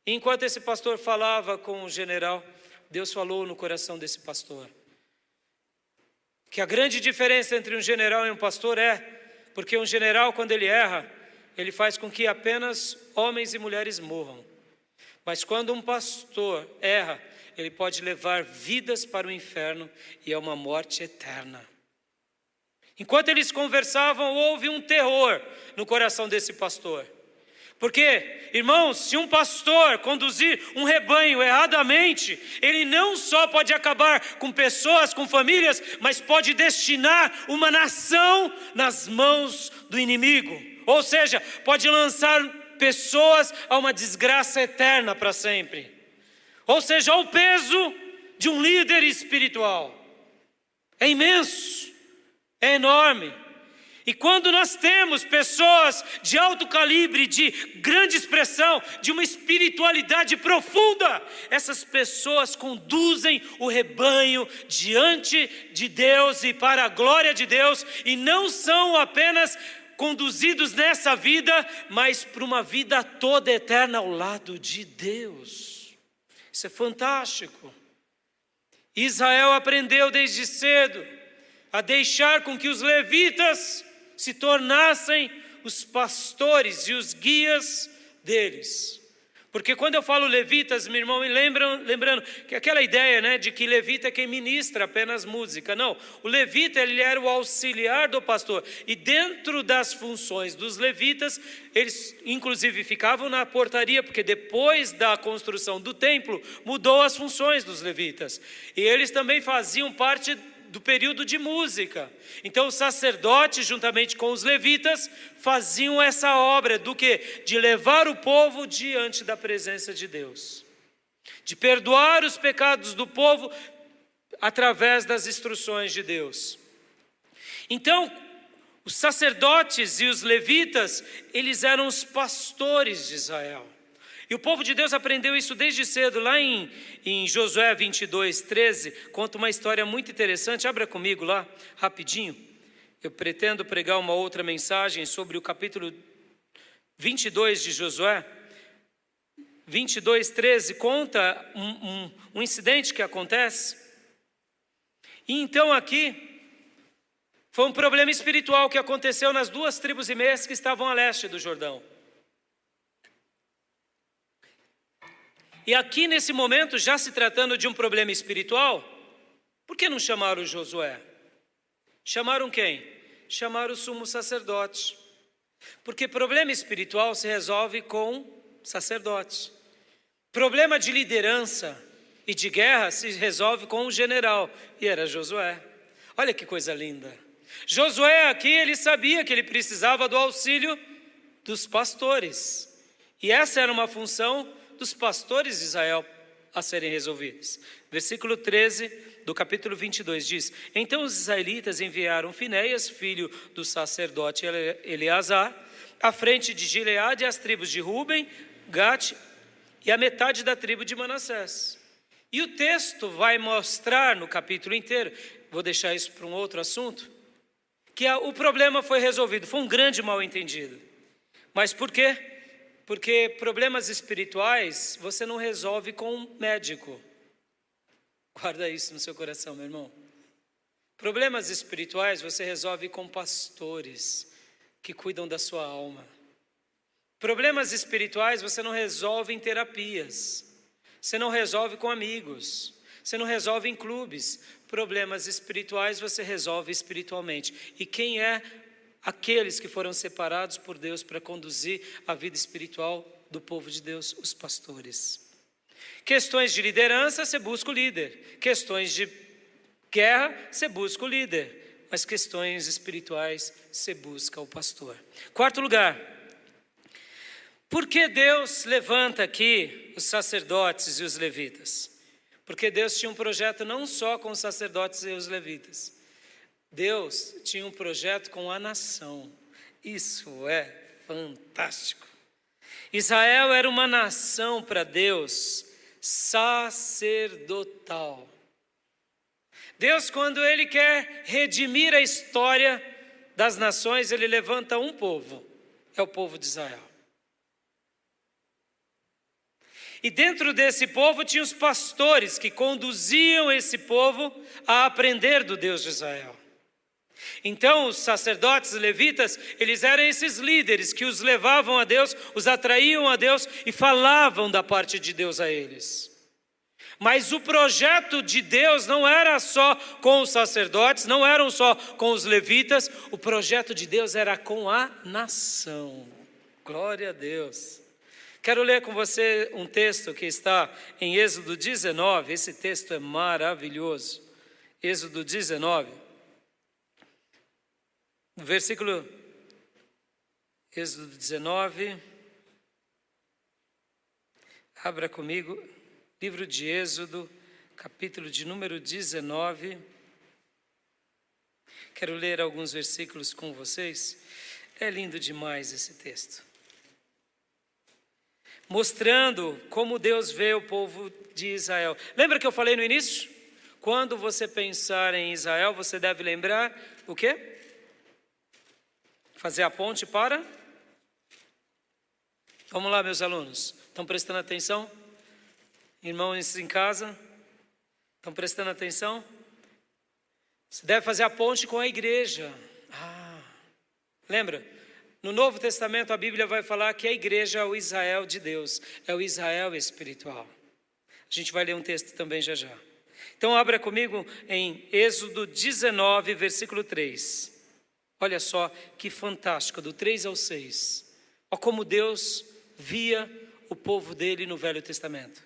E enquanto esse pastor falava com o general, Deus falou no coração desse pastor que a grande diferença entre um general e um pastor porque um general, quando ele erra, ele faz com que apenas homens e mulheres morram. Mas quando um pastor erra, ele pode levar vidas para o inferno e é uma morte eterna. Enquanto eles conversavam, houve um terror no coração desse pastor. Porque, irmãos, se um pastor conduzir um rebanho erradamente, ele não só pode acabar com pessoas, com famílias, mas pode destinar uma nação nas mãos do inimigo. Ou seja, pode lançar pessoas a uma desgraça eterna para sempre. Ou seja, o peso de um líder espiritual é imenso, é enorme. E quando nós temos pessoas de alto calibre, de grande expressão, de uma espiritualidade profunda, essas pessoas conduzem o rebanho diante de Deus e para a glória de Deus, e não são apenas conduzidos nessa vida, mas para uma vida toda eterna ao lado de Deus. Isso é fantástico. Israel aprendeu desde cedo a deixar com que os levitas se tornassem os pastores e os guias deles. Porque quando eu falo levitas, meu irmão, lembrando que aquela ideia, de que levita é quem ministra apenas música. Não, o levita ele era o auxiliar do pastor. E dentro das funções dos levitas, eles inclusive ficavam na portaria, porque depois da construção do templo, mudou as funções dos levitas. E eles também faziam parte do período de música. Então os sacerdotes, juntamente com os levitas, faziam essa obra do quê? De levar o povo diante da presença de Deus, de perdoar os pecados do povo através das instruções de Deus. Então, os sacerdotes e os levitas, eles eram os pastores de Israel. E o povo de Deus aprendeu isso desde cedo. Lá em Josué 22:13, conta uma história muito interessante. Abra comigo lá, rapidinho. Eu pretendo pregar uma outra mensagem sobre o capítulo 22 de Josué. 22:13 conta um incidente que acontece. E então aqui, foi um problema espiritual que aconteceu nas 2 tribos e meias que estavam a leste do Jordão. E aqui nesse momento, já se tratando de um problema espiritual, por que não chamaram Josué? Chamaram quem? Chamaram o sumo sacerdote. Porque problema espiritual se resolve com sacerdote. Problema de liderança e de guerra se resolve com o general. E era Josué. Olha que coisa linda. Josué aqui, ele sabia que ele precisava do auxílio dos pastores. E essa era uma função dos pastores de Israel a serem resolvidos. Versículo 13 do capítulo 22 diz: Então os israelitas enviaram Finéias, filho do sacerdote Eleazar, à frente de Gileade, as tribos de Ruben, Gade e a metade da tribo de Manassés. E o texto vai mostrar no capítulo inteiro, vou deixar isso para um outro assunto, que o problema foi resolvido, foi um grande mal-entendido. Mas por quê? Porque problemas espirituais você não resolve com um médico. Guarda isso no seu coração, meu irmão. Problemas espirituais você resolve com pastores que cuidam da sua alma. Problemas espirituais você não resolve em terapias. Você não resolve com amigos. Você não resolve em clubes. Problemas espirituais você resolve espiritualmente. E quem é aqueles que foram separados por Deus para conduzir a vida espiritual do povo de Deus? Os pastores. Questões de liderança, você busca o líder. Questões de guerra, você busca o líder. Mas questões espirituais, você busca o pastor. Quarto lugar, por que Deus levanta aqui os sacerdotes e os levitas? Porque Deus tinha um projeto não só com os sacerdotes e os levitas. Deus tinha um projeto com a nação. Isso é fantástico. Israel era uma nação para Deus sacerdotal. Deus, quando Ele quer redimir a história das nações, Ele levanta um povo, é o povo de Israel. E dentro desse povo tinha os pastores que conduziam esse povo a aprender do Deus de Israel. Então os sacerdotes levitas, eles eram esses líderes que os levavam a Deus, os atraíam a Deus e falavam da parte de Deus a eles. Mas o projeto de Deus não era só com os sacerdotes, não eram só com os levitas, o projeto de Deus era com a nação. Glória a Deus. Quero ler com você um texto que está em Êxodo 19, esse texto é maravilhoso. Êxodo 19, no versículo, Êxodo 19, abra comigo, livro de Êxodo, capítulo de número 19. Quero ler alguns versículos com vocês. É lindo demais esse texto. Mostrando como Deus vê o povo de Israel. Lembra que eu falei no início? Quando você pensar em Israel, você deve lembrar o quê? Fazer a ponte para? Vamos lá, meus alunos. Estão prestando atenção? Irmãos em casa? Estão prestando atenção? Você deve fazer a ponte com a igreja. Lembra? No Novo Testamento a Bíblia vai falar que a igreja é o Israel de Deus, é o Israel espiritual. A gente vai ler um texto também já já. Então abra comigo em Êxodo 19, versículo 3. Olha só que fantástico, do 3 ao 6. Olha como Deus via o povo dele no Velho Testamento.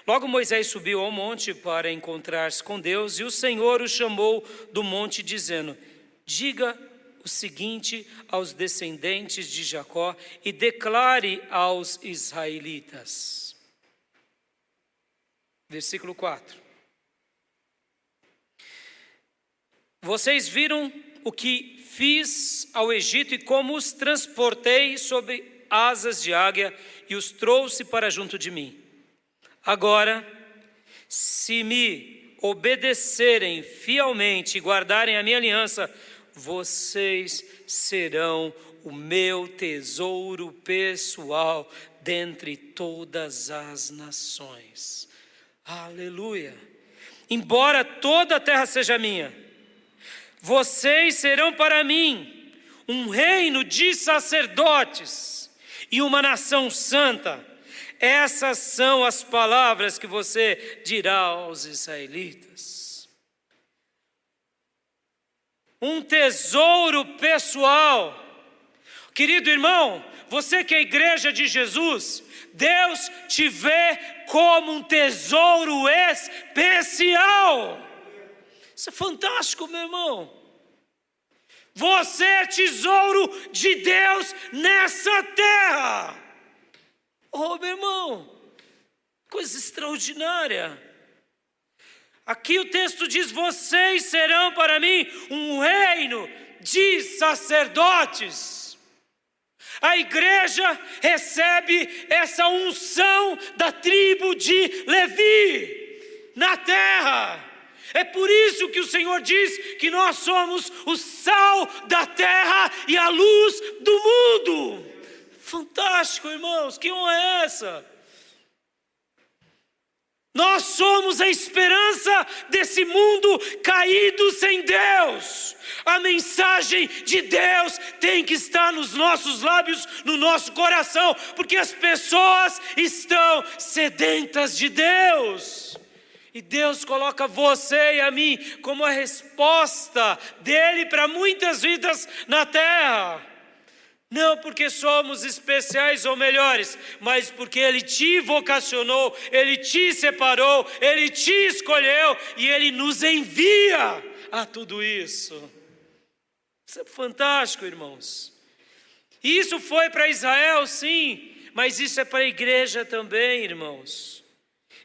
Logo Moisés subiu ao monte para encontrar-se com Deus, e o Senhor o chamou do monte dizendo: diga o seguinte aos descendentes de Jacó e declare aos israelitas. Versículo 4. Vocês viram o que fiz ao Egito e como os transportei sobre asas de águia e os trouxe para junto de mim. Agora, se me obedecerem fielmente e guardarem a minha aliança, vocês serão o meu tesouro pessoal dentre todas as nações. Aleluia! Embora toda a terra seja minha, vocês serão para mim um reino de sacerdotes e uma nação santa. Essas são as palavras que você dirá aos israelitas. Um tesouro pessoal. Querido irmão, você que é a igreja de Jesus, Deus te vê como um tesouro especial. Isso é fantástico, meu irmão. Você é tesouro de Deus nessa terra. Oh, meu irmão, coisa extraordinária. Aqui o texto diz: vocês serão para mim um reino de sacerdotes. A igreja recebe essa unção da tribo de Levi na terra. É por isso que o Senhor diz que nós somos o sal da terra e a luz do mundo. Fantástico, irmãos, que honra é essa? Nós somos a esperança desse mundo caído sem Deus. A mensagem de Deus tem que estar nos nossos lábios, no nosso coração, porque as pessoas estão sedentas de Deus. E Deus coloca você e a mim como a resposta dele para muitas vidas na terra. Não porque somos especiais ou melhores, mas porque Ele te vocacionou, Ele te separou, Ele te escolheu e Ele nos envia a tudo isso. Isso é fantástico, irmãos. Isso foi para Israel, sim, mas isso é para a igreja também, irmãos.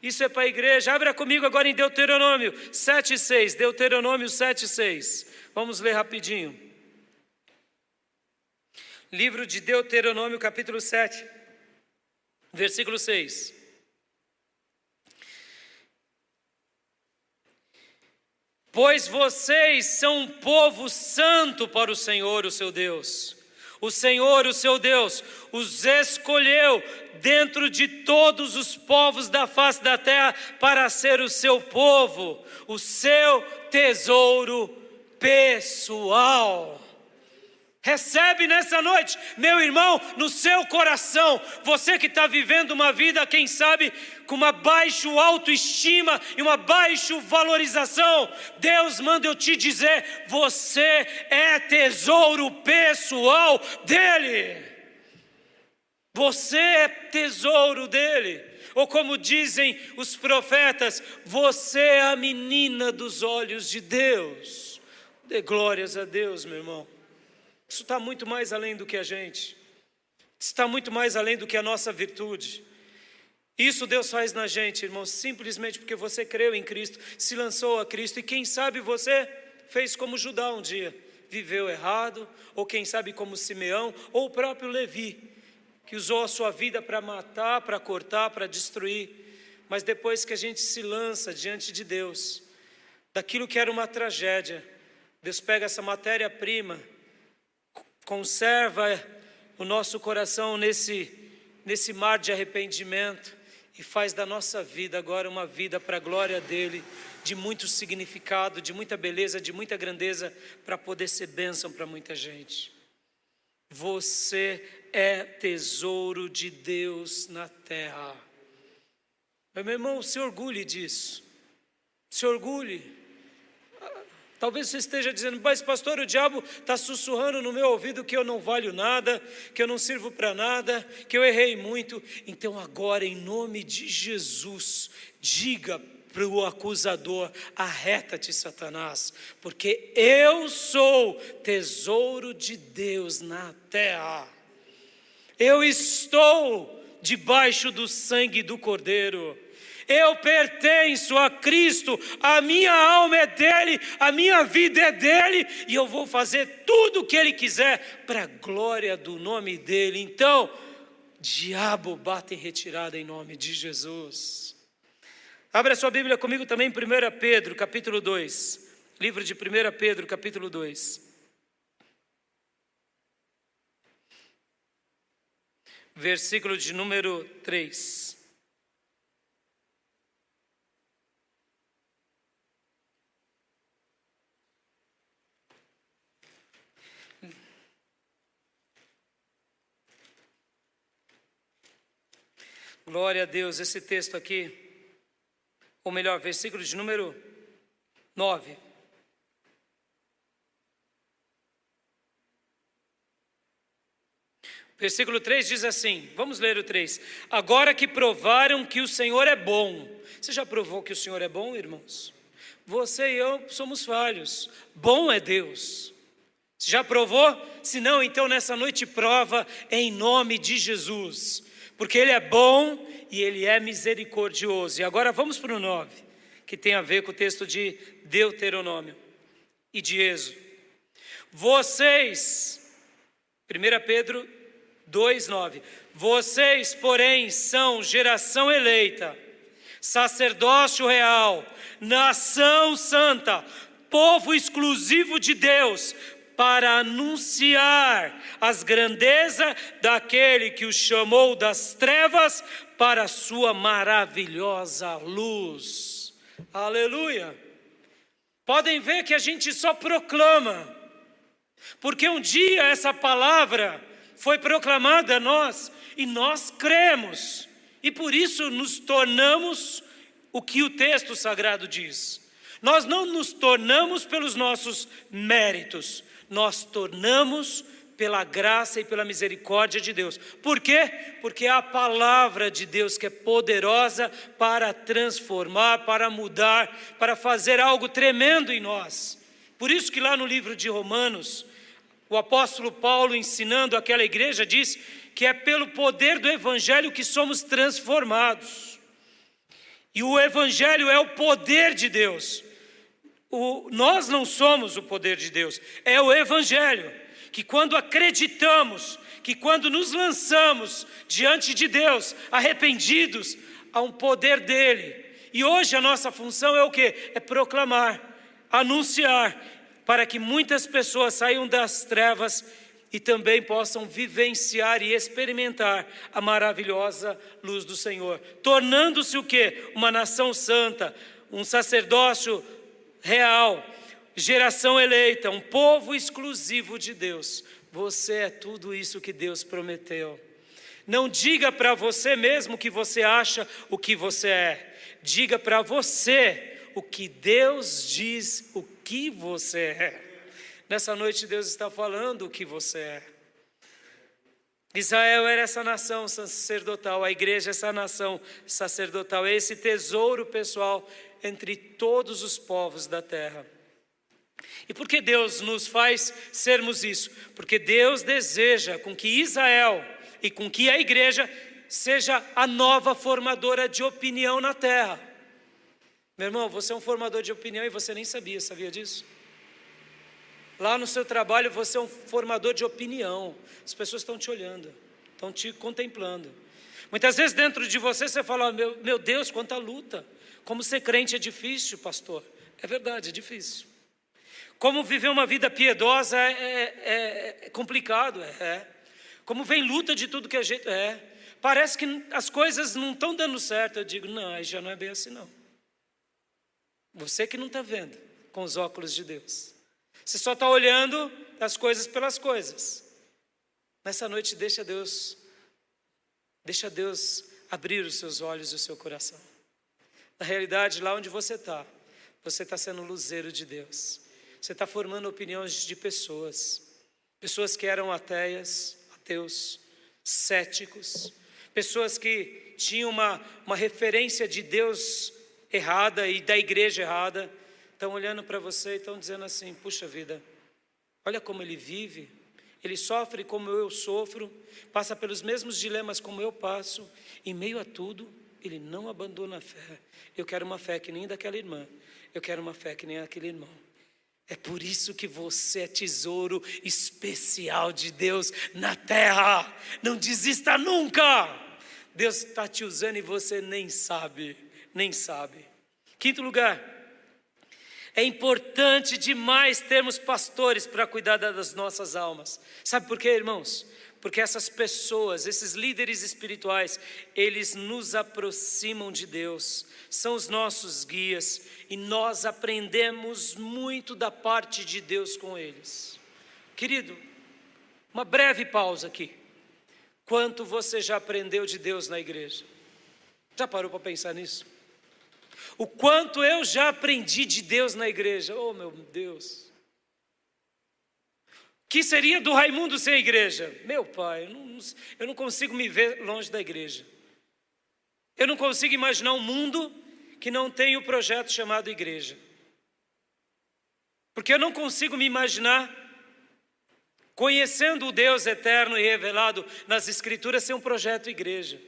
Isso é para a igreja. Abra comigo agora em Deuteronômio 7,6. Deuteronômio 7,6. Vamos ler rapidinho. Livro de Deuteronômio, capítulo 7, versículo 6. Pois vocês são um povo santo para o Senhor, o seu Deus. O Senhor, o seu Deus, os escolheu dentro de todos os povos da face da terra para ser o seu povo, o seu tesouro pessoal. Recebe nessa noite, meu irmão, no seu coração, você que está vivendo uma vida, quem sabe, com uma baixa autoestima e uma baixa valorização, Deus manda eu te dizer, você é tesouro pessoal dEle. Você é tesouro dEle. Ou como dizem os profetas, você é a menina dos olhos de Deus. Dê glórias a Deus, meu irmão. Isso está muito mais além do que a gente. Isso está muito mais além do que a nossa virtude. Isso Deus faz na gente, irmão, simplesmente porque você creu em Cristo, se lançou a Cristo. E quem sabe você fez como Judá um dia, viveu errado. Ou quem sabe como Simeão, ou o próprio Levi, que usou a sua vida para matar, para cortar, para destruir. Mas depois que a gente se lança diante de Deus, daquilo que era uma tragédia, Deus pega essa matéria-prima, conserva o nosso coração nesse mar de arrependimento e faz da nossa vida agora uma vida para a glória dEle, de muito significado, de muita beleza, de muita grandeza, para poder ser bênção para muita gente. Você é tesouro de Deus na terra. Meu irmão, se orgulhe disso. Se orgulhe. Talvez você esteja dizendo, mas pastor, o diabo está sussurrando no meu ouvido que eu não valho nada, que eu não sirvo para nada, que eu errei muito. Então agora, em nome de Jesus, diga para o acusador, arreta-te, Satanás, porque eu sou tesouro de Deus na terra. Eu estou debaixo do sangue do Cordeiro. Eu pertenço a Cristo, a minha alma é dEle, a minha vida é dEle, e eu vou fazer tudo o que Ele quiser, para a glória do nome dEle. Então, diabo, bata em retirada em nome de Jesus. Abra sua Bíblia comigo também em 1 Pedro, capítulo 2, livro de 1 Pedro, capítulo 2. Versículo de número 3. Glória a Deus, esse texto aqui, ou melhor, versículo de número 9. Versículo 3 diz assim, vamos ler o 3. Agora que provaram que o Senhor é bom. Você já provou que o Senhor é bom, irmãos? Você e eu somos falhos. Bom é Deus. Você já provou? Se não, então nessa noite prova em nome de Jesus. Porque Ele é bom e Ele é misericordioso. E agora vamos para o 9, que tem a ver com o texto de Deuteronômio e de Êxodo. Vocês, 1 Pedro 2,9. Vocês, porém, são geração eleita, sacerdócio real, nação santa, povo exclusivo de Deus, para anunciar as grandezas daquele que os chamou das trevas para a sua maravilhosa luz. Aleluia! Podem ver que a gente só proclama, porque um dia essa palavra foi proclamada a nós e nós cremos, e por isso nos tornamos o que o texto sagrado diz. Nós não nos tornamos pelos nossos méritos, nós tornamos pela graça e pela misericórdia de Deus. Por quê? Porque é a palavra de Deus que é poderosa para transformar, para mudar, para fazer algo tremendo em nós. Por isso que lá no livro de Romanos, o apóstolo Paulo, ensinando aquela igreja, diz que é pelo poder do evangelho que somos transformados. E o evangelho é o poder de Deus. Nós não somos o poder de Deus, é o evangelho, que quando acreditamos, que quando nos lançamos diante de Deus, arrependidos, há um poder dele. E hoje a nossa função é o quê? É proclamar, anunciar, para que muitas pessoas saiam das trevas e também possam vivenciar e experimentar a maravilhosa luz do Senhor, tornando-se o quê? Uma nação santa, um sacerdócio real, geração eleita, um povo exclusivo de Deus. Você é tudo isso que Deus prometeu. Não diga para você mesmo o que você acha, o que você é. Diga para você o que Deus diz, o que você é. Nessa noite Deus está falando o que você é. Israel era essa nação sacerdotal, a igreja é essa nação sacerdotal, é esse tesouro pessoal entre todos os povos da terra. E por que Deus nos faz sermos isso? Porque Deus deseja com que Israel e com que a igreja seja a nova formadora de opinião na terra. Meu irmão, você é um formador de opinião e você nem sabia disso? Lá no seu trabalho você é um formador de opinião. As pessoas estão te olhando, estão te contemplando. Muitas vezes dentro de você você fala, meu Deus, quanta luta. Como ser crente é difícil, pastor. É verdade, é difícil. Como viver uma vida piedosa é complicado, Como vem luta de tudo que a gente... Parece que as coisas não estão dando certo. Eu digo, não, já não é bem assim não. Você que não está vendo com os óculos de Deus. Você só está olhando as coisas pelas coisas. Nessa noite deixa Deus abrir os seus olhos e o seu coração. Na realidade, lá onde você está sendo luzeiro de Deus. Você está formando opiniões de pessoas que eram ateus, céticos, pessoas que tinham uma referência de Deus errada e da igreja errada, estão olhando para você e estão dizendo assim, puxa vida, olha como ele vive, ele sofre como eu sofro, passa pelos mesmos dilemas como eu passo, em meio a tudo, ele não abandona a fé. Eu quero uma fé que nem daquela irmã, eu quero uma fé que nem aquele irmão. É por isso que você é tesouro especial de Deus na terra. Não desista nunca. Deus está te usando e você nem sabe. Quinto lugar, é importante demais termos pastores para cuidar das nossas almas. Sabe por quê, irmãos? Porque essas pessoas, esses líderes espirituais, eles nos aproximam de Deus, são os nossos guias e nós aprendemos muito da parte de Deus com eles. Querido, uma breve pausa aqui. Quanto você já aprendeu de Deus na igreja? Já parou para pensar nisso? O quanto eu já aprendi de Deus na igreja? Oh, meu Deus! O que seria do Raimundo sem igreja? Meu pai, eu não consigo me ver longe da igreja. Eu não consigo imaginar um mundo que não tem o projeto chamado igreja. Porque eu não consigo me imaginar, conhecendo o Deus eterno e revelado nas Escrituras, sem um projeto igreja.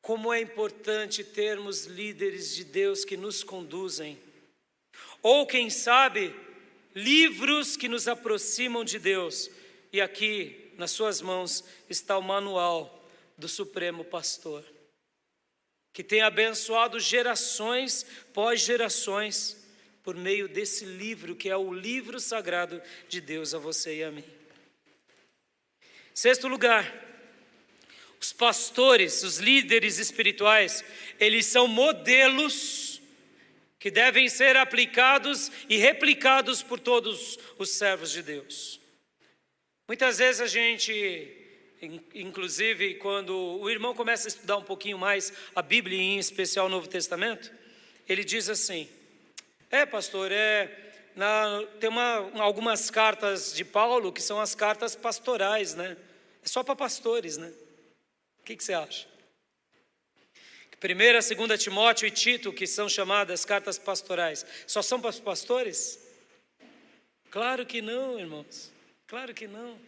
Como é importante termos líderes de Deus que nos conduzem. Ou quem sabe, livros que nos aproximam de Deus. E aqui, nas suas mãos, está o manual do Supremo Pastor, que tem abençoado gerações pós gerações, por meio desse livro, que é o livro sagrado de Deus a você e a mim. Sexto lugar, os pastores, os líderes espirituais, eles são modelos que devem ser aplicados e replicados por todos os servos de Deus. Muitas vezes a gente, inclusive quando o irmão começa a estudar um pouquinho mais a Bíblia, em especial o Novo Testamento, ele diz assim, pastor, tem algumas cartas de Paulo que são as cartas pastorais, né? É só para pastores, né? O que você acha? 1ª, 2ª Timóteo e Tito, que são chamadas cartas pastorais, só são para os pastores? Claro que não, irmãos. Claro que não.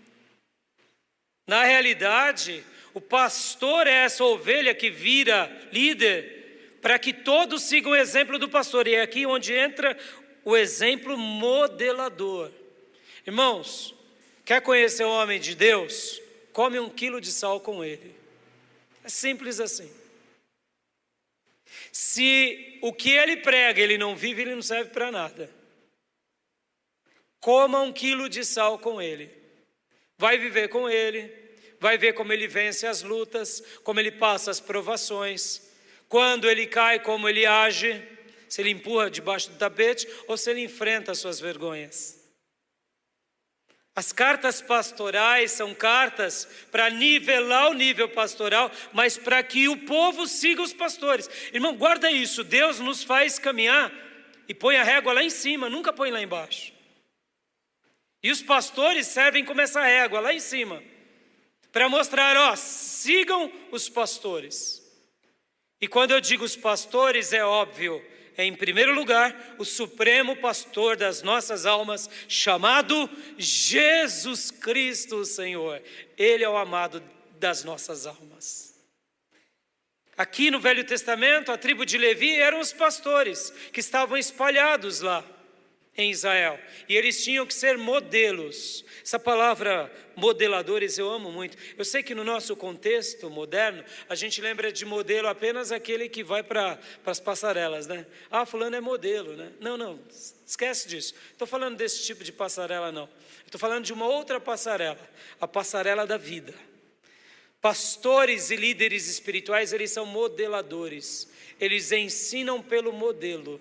Na realidade, o pastor é essa ovelha que vira líder para que todos sigam o exemplo do pastor. E é aqui onde entra o exemplo modelador. Irmãos, quer conhecer o homem de Deus? Come 1 quilo de sal com ele. É simples assim. Se o que ele prega ele não vive, ele não serve para nada. coma 1 quilo de sal com ele. Vai viver com ele, vai ver como ele vence as lutas, como ele passa as provações, quando ele cai, como ele age, se ele empurra debaixo do tapete ou se ele enfrenta as suas vergonhas. As cartas pastorais são cartas para nivelar o nível pastoral, mas para que o povo siga os pastores. Irmão, guarda isso, Deus nos faz caminhar e põe a régua lá em cima, nunca põe lá embaixo. E os pastores servem como essa régua lá em cima, para mostrar, sigam os pastores. E quando eu digo os pastores, é óbvio, é em primeiro lugar o supremo pastor das nossas almas, chamado Jesus Cristo, o Senhor. Ele é o amado das nossas almas. Aqui no Velho Testamento, a tribo de Levi eram os pastores que estavam espalhados lá em Israel, e eles tinham que ser modelos. Essa palavra modeladores eu amo muito. Eu sei que no nosso contexto moderno a gente lembra de modelo apenas aquele que vai para as passarelas, né? Fulano é modelo, né? Não, esquece disso. Estou falando desse tipo de passarela, não. Estou falando de uma outra passarela, a passarela da vida. Pastores e líderes espirituais, eles são modeladores, eles ensinam pelo modelo.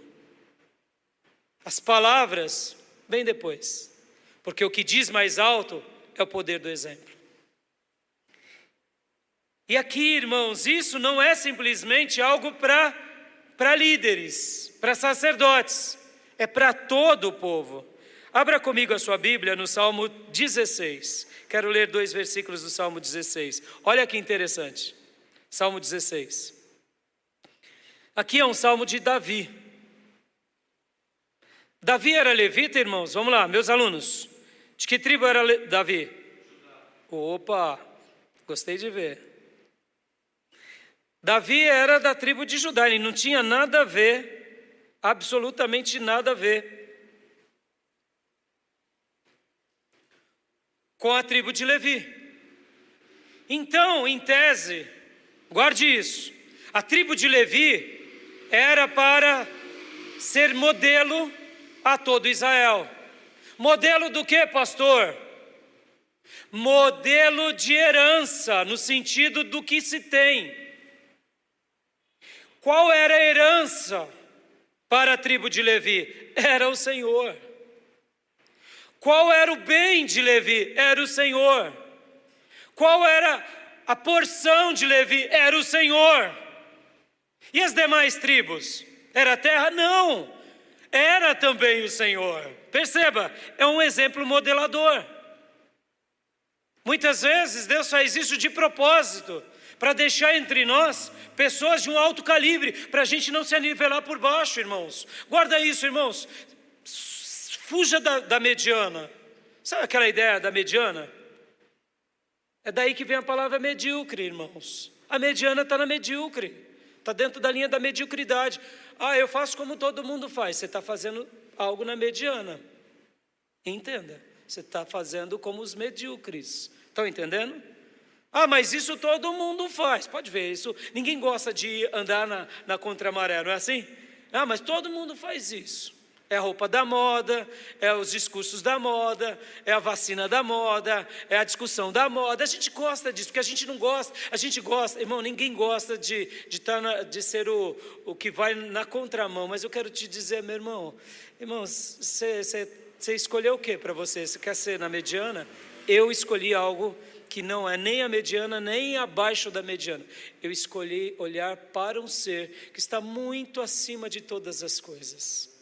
As palavras vêm depois, porque o que diz mais alto é o poder do exemplo. E aqui, irmãos, isso não é simplesmente algo para líderes, para sacerdotes, é para todo o povo. Abra comigo a sua Bíblia no Salmo 16. Quero ler 2 versículos do Salmo 16. Olha que interessante. Salmo 16. Aqui é um salmo de Davi. Davi era levita, irmãos? Vamos lá, meus alunos. De que tribo era Davi? Opa, gostei de ver. Davi era da tribo de Judá, ele não tinha nada a ver, absolutamente nada a ver com a tribo de Levi. Então, em tese, guarde isso, a tribo de Levi era para ser modelo a todo Israel. Modelo do que, pastor? Modelo de herança, no sentido do que se tem. Qual era a herança para a tribo de Levi? Era o Senhor. Qual era o bem de Levi? Era o Senhor. Qual era a porção de Levi? Era o Senhor. E as demais tribos? Era a terra? Não. Era também o Senhor. Perceba, é um exemplo modelador. Muitas vezes Deus faz isso de propósito, para deixar entre nós pessoas de um alto calibre, para a gente não se anivelar por baixo, irmãos. Guarda isso, irmãos. Fuja da mediana. Sabe aquela ideia da mediana? É daí que vem a palavra medíocre, irmãos. A mediana está na medíocre, está dentro da linha da mediocridade. Eu faço como todo mundo faz. Você está fazendo algo na mediana. Entenda, você está fazendo como os medíocres. Estão entendendo? Mas isso todo mundo faz. Pode ver, isso. Ninguém gosta de andar na contramaré, não é assim? Mas todo mundo faz isso. É a roupa da moda, é os discursos da moda, é a vacina da moda, é a discussão da moda. A gente gosta disso, porque a gente não gosta. A gente gosta, irmão, ninguém gosta de ser o que vai na contramão. Mas eu quero te dizer, meu irmão, você escolheu o que para você? Você quer ser na mediana? Eu escolhi algo que não é nem a mediana, nem abaixo da mediana. Eu escolhi olhar para um ser que está muito acima de todas as coisas.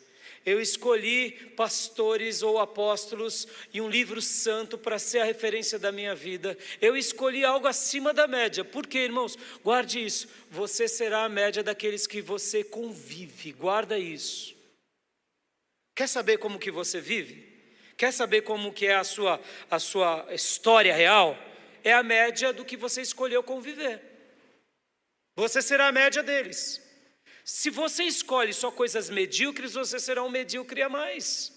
Eu escolhi pastores ou apóstolos e um livro santo para ser a referência da minha vida. Eu escolhi algo acima da média. Por quê, irmãos? Guarde isso. Você será a média daqueles que você convive. Guarda isso. Quer saber como que você vive? Quer saber como que é a sua história real? É a média do que você escolheu conviver. Você será a média deles. Se você escolhe só coisas medíocres, você será um medíocre a mais.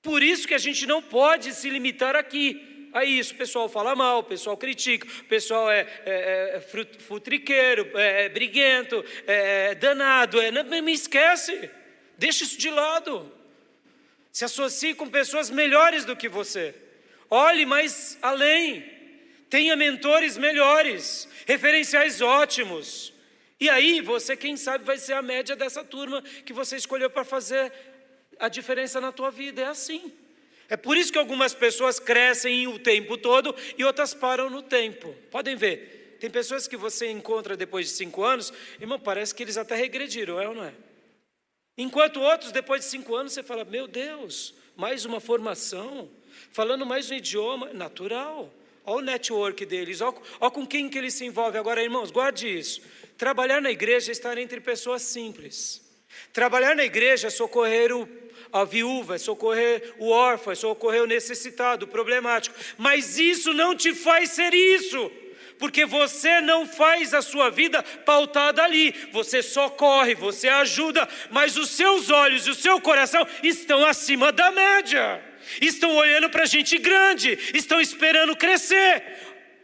Por isso que a gente não pode se limitar aqui a isso. O pessoal fala mal, o pessoal critica, o pessoal é futriqueiro, é briguento, é danado. Não me esquece, deixa isso de lado. Se associe com pessoas melhores do que você. Olhe mais além. Tenha mentores melhores, referenciais ótimos. E aí você, quem sabe, vai ser a média dessa turma que você escolheu para fazer a diferença na tua vida. É assim. É por isso que algumas pessoas crescem o tempo todo e outras param no tempo. Podem ver. Tem pessoas que você encontra depois de 5 anos, irmão, parece que eles até regrediram, é ou não é? Enquanto outros, depois de 5 anos, você fala, meu Deus, mais uma formação, falando mais um idioma, natural. Olha o network deles, olha com quem que eles se envolvem. Agora, irmãos, guarde isso. Trabalhar na igreja é estar entre pessoas simples. Trabalhar na igreja é socorrer a viúva, é socorrer o órfão, é socorrer o necessitado, o problemático. Mas isso não te faz ser isso. Porque você não faz a sua vida pautada ali, você socorre, você ajuda, mas os seus olhos e o seu coração estão acima da média, estão olhando para gente grande, estão esperando crescer.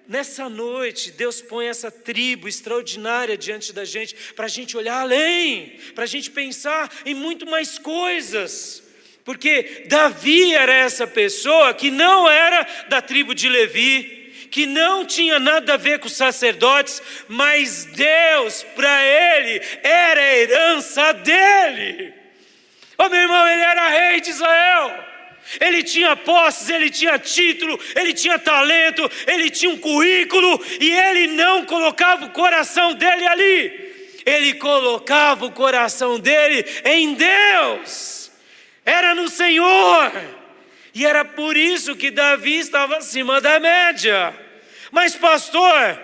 Nessa noite, Deus põe essa tribo extraordinária diante da gente, para a gente olhar além, para a gente pensar em muito mais coisas. Porque Davi era essa pessoa que não era da tribo de Levi, que não tinha nada a ver com os sacerdotes, mas Deus, para ele, era a herança dele. Oh, meu irmão, ele era rei de Israel. Ele tinha posses, ele tinha título, ele tinha talento, ele tinha um currículo, e ele não colocava o coração dele ali. Ele colocava o coração dele em Deus. Era no Senhor. E era por isso que Davi estava acima da média. Mas pastor,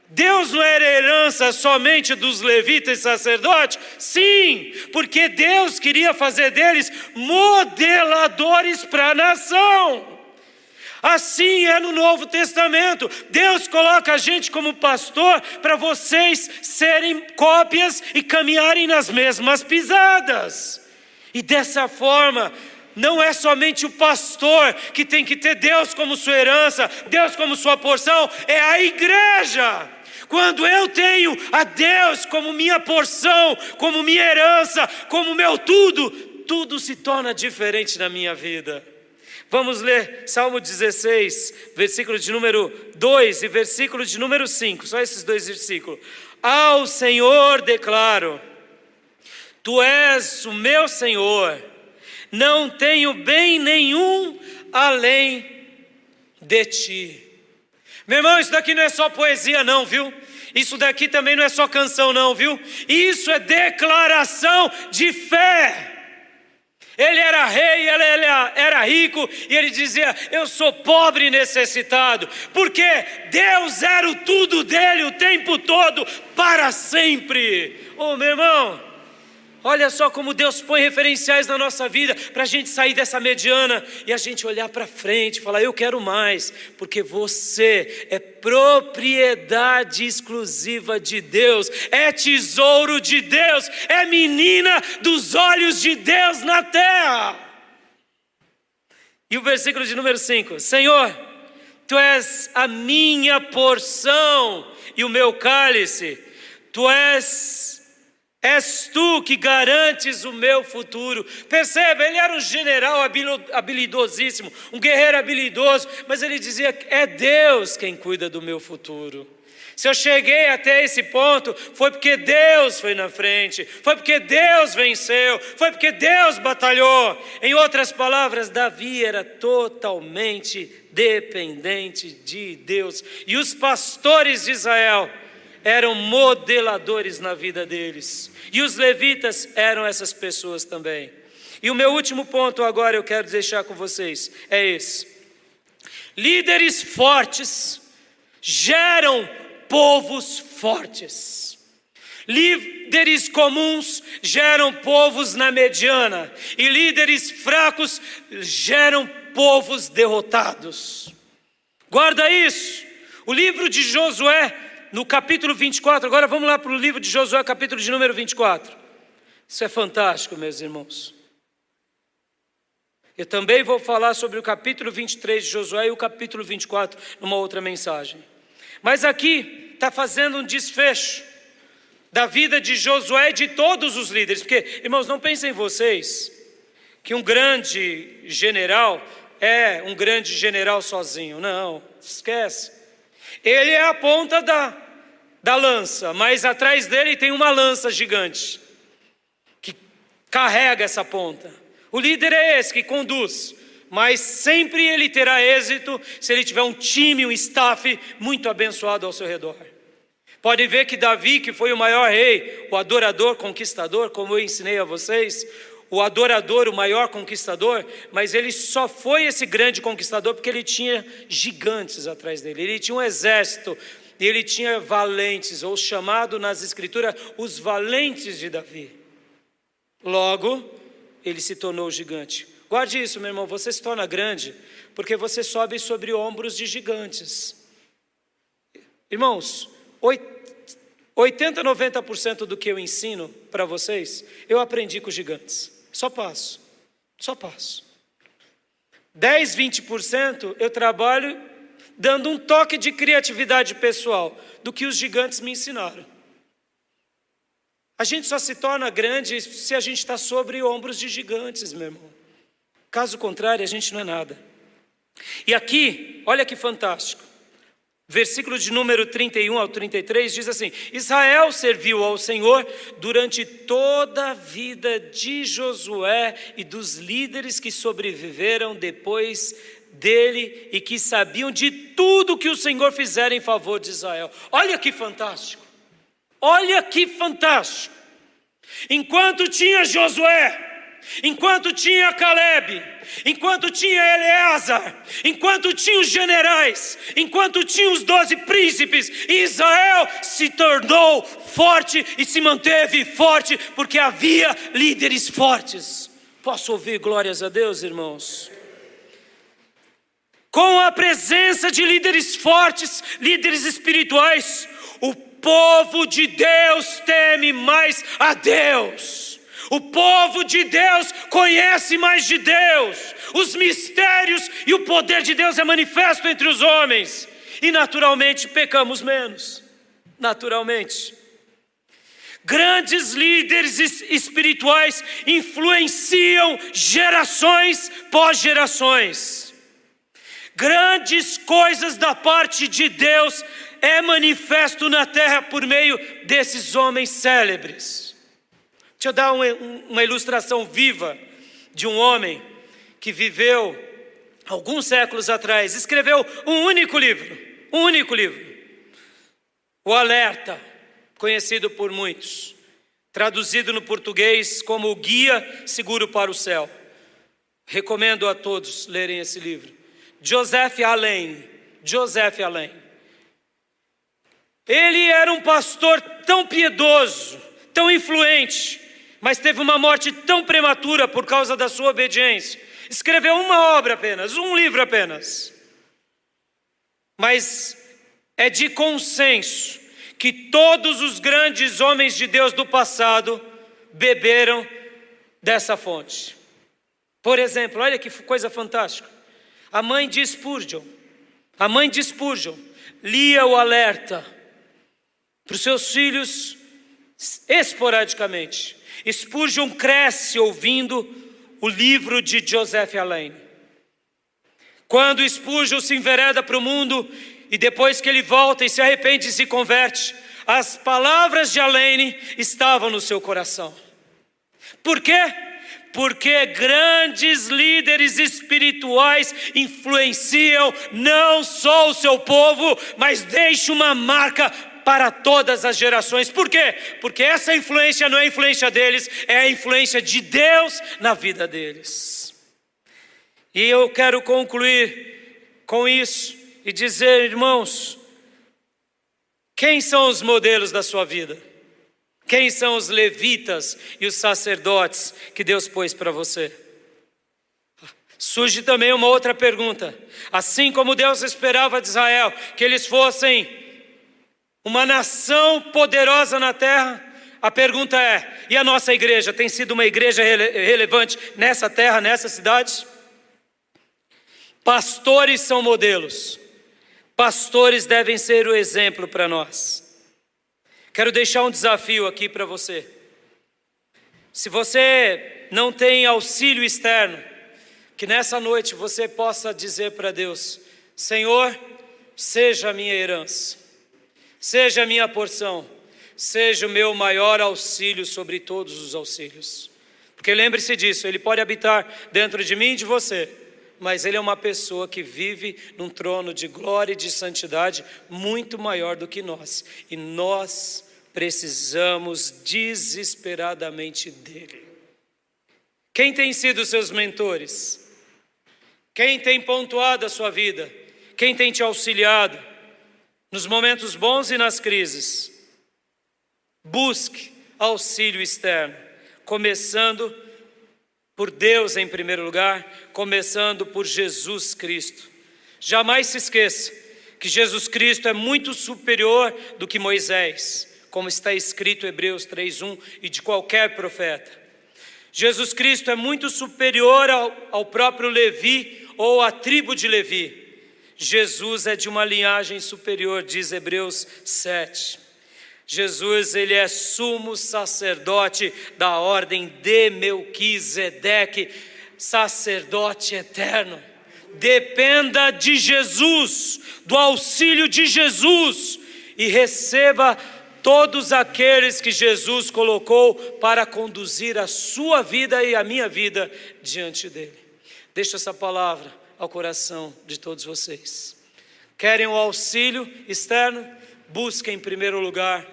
Deus não era herança somente dos levitas e sacerdotes? Sim, porque Deus queria fazer deles modeladores para a nação. Assim é no Novo Testamento. Deus coloca a gente como pastor para vocês serem cópias e caminharem nas mesmas pisadas. E dessa forma, não é somente o pastor que tem que ter Deus como sua herança, Deus como sua porção, é a igreja. Quando eu tenho a Deus como minha porção, como minha herança, como meu tudo, tudo se torna diferente na minha vida. Vamos ler Salmo 16, versículo de número 2 e versículo de número 5, só esses 2 versículos. Ao Senhor declaro, Tu és o meu Senhor, não tenho bem nenhum além de Ti. Meu irmão, isso daqui não é só poesia não, viu? Isso daqui também não é só canção não, viu? Isso é declaração de fé. Ele era rei, ele era rico, e ele dizia, eu sou pobre e necessitado, porque Deus era o tudo dele o tempo todo, para sempre. Oh, meu irmão, olha só como Deus põe referenciais na nossa vida, para a gente sair dessa mediana, e a gente olhar para frente, e falar, eu quero mais, porque você é propriedade exclusiva de Deus, é tesouro de Deus, é menina dos olhos de Deus na terra. E o versículo de número 5, Senhor, Tu és a minha porção e o meu cálice, És Tu que garantes o meu futuro. Perceba, ele era um general habilidosíssimo, um guerreiro habilidoso, mas ele dizia, é Deus quem cuida do meu futuro. Se eu cheguei até esse ponto, foi porque Deus foi na frente, foi porque Deus venceu, foi porque Deus batalhou. Em outras palavras, Davi era totalmente dependente de Deus. E os pastores de Israel eram modeladores na vida deles. E os levitas eram essas pessoas também. E o meu último ponto agora eu quero deixar com vocês é esse. Líderes fortes geram povos fortes. Líderes comuns geram povos na mediana. E líderes fracos geram povos derrotados. Guarda isso. O livro de Josué, no capítulo 24, agora vamos lá para o livro de Josué, capítulo de número 24. Isso é fantástico, meus irmãos. Eu também vou falar sobre o capítulo 23 de Josué e o capítulo 24 numa outra mensagem. Mas aqui está fazendo um desfecho da vida de Josué e de todos os líderes. Porque, irmãos, não pensem vocês que um grande general é um grande general sozinho. Não, esquece. Ele é a ponta da lança, mas atrás dele tem uma lança gigante que carrega essa ponta. O líder é esse que conduz, mas sempre ele terá êxito se ele tiver um time, um staff muito abençoado ao seu redor. Pode ver que Davi, que foi o maior rei, o adorador, conquistador, como eu ensinei a vocês, o adorador, o maior conquistador, mas ele só foi esse grande conquistador porque ele tinha gigantes atrás dele, ele tinha um exército, ele tinha valentes, ou chamado nas escrituras, os valentes de Davi. Logo, ele se tornou gigante. Guarde isso, meu irmão, você se torna grande porque você sobe sobre ombros de gigantes. Irmãos, 80, 90% do que eu ensino para vocês, eu aprendi com gigantes. Só passo. 10, 20% eu trabalho dando um toque de criatividade pessoal do que os gigantes me ensinaram. A gente só se torna grande se a gente está sobre ombros de gigantes, meu irmão. Caso contrário, a gente não é nada. E aqui, olha que fantástico. Versículo de número 31 ao 33 diz assim: Israel serviu ao Senhor durante toda a vida de Josué e dos líderes que sobreviveram depois dele e que sabiam de tudo que o Senhor fizera em favor de Israel. Olha que fantástico. Olha que fantástico. Enquanto tinha Josué, enquanto tinha Caleb, enquanto tinha Eleazar, enquanto tinha os generais, enquanto tinha os 12 príncipes, Israel se tornou forte e se manteve forte, porque havia líderes fortes. Posso ouvir glórias a Deus, irmãos? Com a presença de líderes fortes, líderes espirituais, o povo de Deus teme mais a Deus. O povo de Deus conhece mais de Deus. Os mistérios e o poder de Deus é manifesto entre os homens. E naturalmente pecamos menos. Naturalmente. Grandes líderes espirituais influenciam gerações pós gerações. Grandes coisas da parte de Deus é manifesto na terra por meio desses homens célebres. Deixa eu dar uma ilustração viva de um homem que viveu alguns séculos atrás, escreveu um único livro, O Alerta, conhecido por muitos, traduzido no português como O Guia Seguro para o Céu. Recomendo a todos lerem esse livro. Joseph Alleine. Ele era um pastor tão piedoso, tão influente, mas teve uma morte tão prematura por causa da sua obediência. Escreveu uma obra apenas, um livro apenas. Mas é de consenso que todos os grandes homens de Deus do passado beberam dessa fonte. Por exemplo, olha que coisa fantástica. A mãe de Spurgeon lia o Alerta para os seus filhos esporadicamente. Spurgeon cresce ouvindo o livro de Joseph Alleine. Quando Spurgeon se envereda para o mundo e depois que ele volta e se arrepende e se converte, as palavras de Alleine estavam no seu coração. Por quê? Porque grandes líderes espirituais influenciam não só o seu povo, mas deixam uma marca para todas as gerações. Por quê? Porque essa influência não é a influência deles, é a influência de Deus na vida deles. E eu quero concluir com isso e dizer, irmãos, quem são os modelos da sua vida? Quem são os levitas e os sacerdotes que Deus pôs para você? Surge também uma outra pergunta. Assim como Deus esperava de Israel que eles fossem uma nação poderosa na terra, a pergunta é: e a nossa igreja tem sido uma igreja relevante nessa terra, nessa cidade? Pastores são modelos. Pastores devem ser o exemplo para nós. Quero deixar um desafio aqui para você. Se você não tem auxílio externo, que nessa noite você possa dizer para Deus: Senhor, seja a minha herança, seja a minha porção, seja o meu maior auxílio sobre todos os auxílios. Porque lembre-se disso, Ele pode habitar dentro de mim e de você, mas Ele é uma pessoa que vive num trono de glória e de santidade muito maior do que nós. E nós precisamos desesperadamente dEle. Quem tem sido seus mentores? Quem tem pontuado a sua vida? Quem tem te auxiliado nos momentos bons e nas crises? Busque auxílio externo, começando por Deus em primeiro lugar, começando por Jesus Cristo. Jamais se esqueça que Jesus Cristo é muito superior do que Moisés, como está escrito em Hebreus 3:1, e de qualquer profeta. Jesus Cristo é muito superior ao próprio Levi ou à tribo de Levi. Jesus é de uma linhagem superior, diz Hebreus 7. Jesus, Ele é sumo sacerdote da ordem de Melquisedeque, sacerdote eterno. Dependa de Jesus, do auxílio de Jesus, e receba todos aqueles que Jesus colocou para conduzir a sua vida e a minha vida diante dEle. Deixo essa palavra ao coração de todos vocês. Querem o auxílio externo? Busquem em primeiro lugar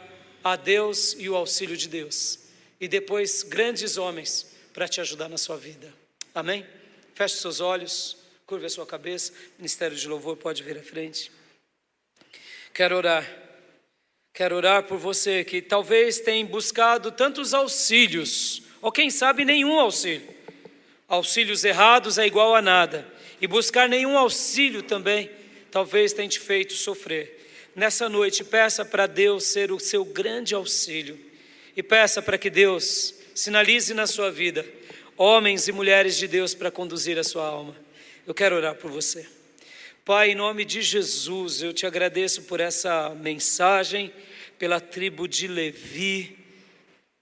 a Deus e o auxílio de Deus, e depois grandes homens para te ajudar na sua vida. Amém? Feche seus olhos, curve a sua cabeça. O Ministério de Louvor pode vir à frente. Quero orar por você que talvez tenha buscado tantos auxílios, ou quem sabe nenhum auxílio. Auxílios errados é igual a nada, e buscar nenhum auxílio também talvez tenha te feito sofrer. Nessa noite, peça para Deus ser o seu grande auxílio, e peça para que Deus sinalize na sua vida homens e mulheres de Deus para conduzir a sua alma. Eu quero orar por você. Pai, em nome de Jesus, eu te agradeço por essa mensagem, pela tribo de Levi,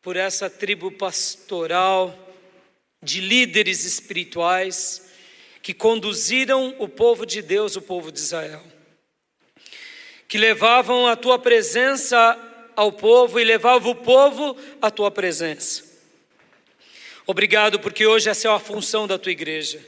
por essa tribo pastoral, de líderes espirituais, que conduziram o povo de Deus, o povo de Israel, que levavam a tua presença ao povo e levavam o povo à tua presença. Obrigado, porque hoje essa é a função da tua igreja.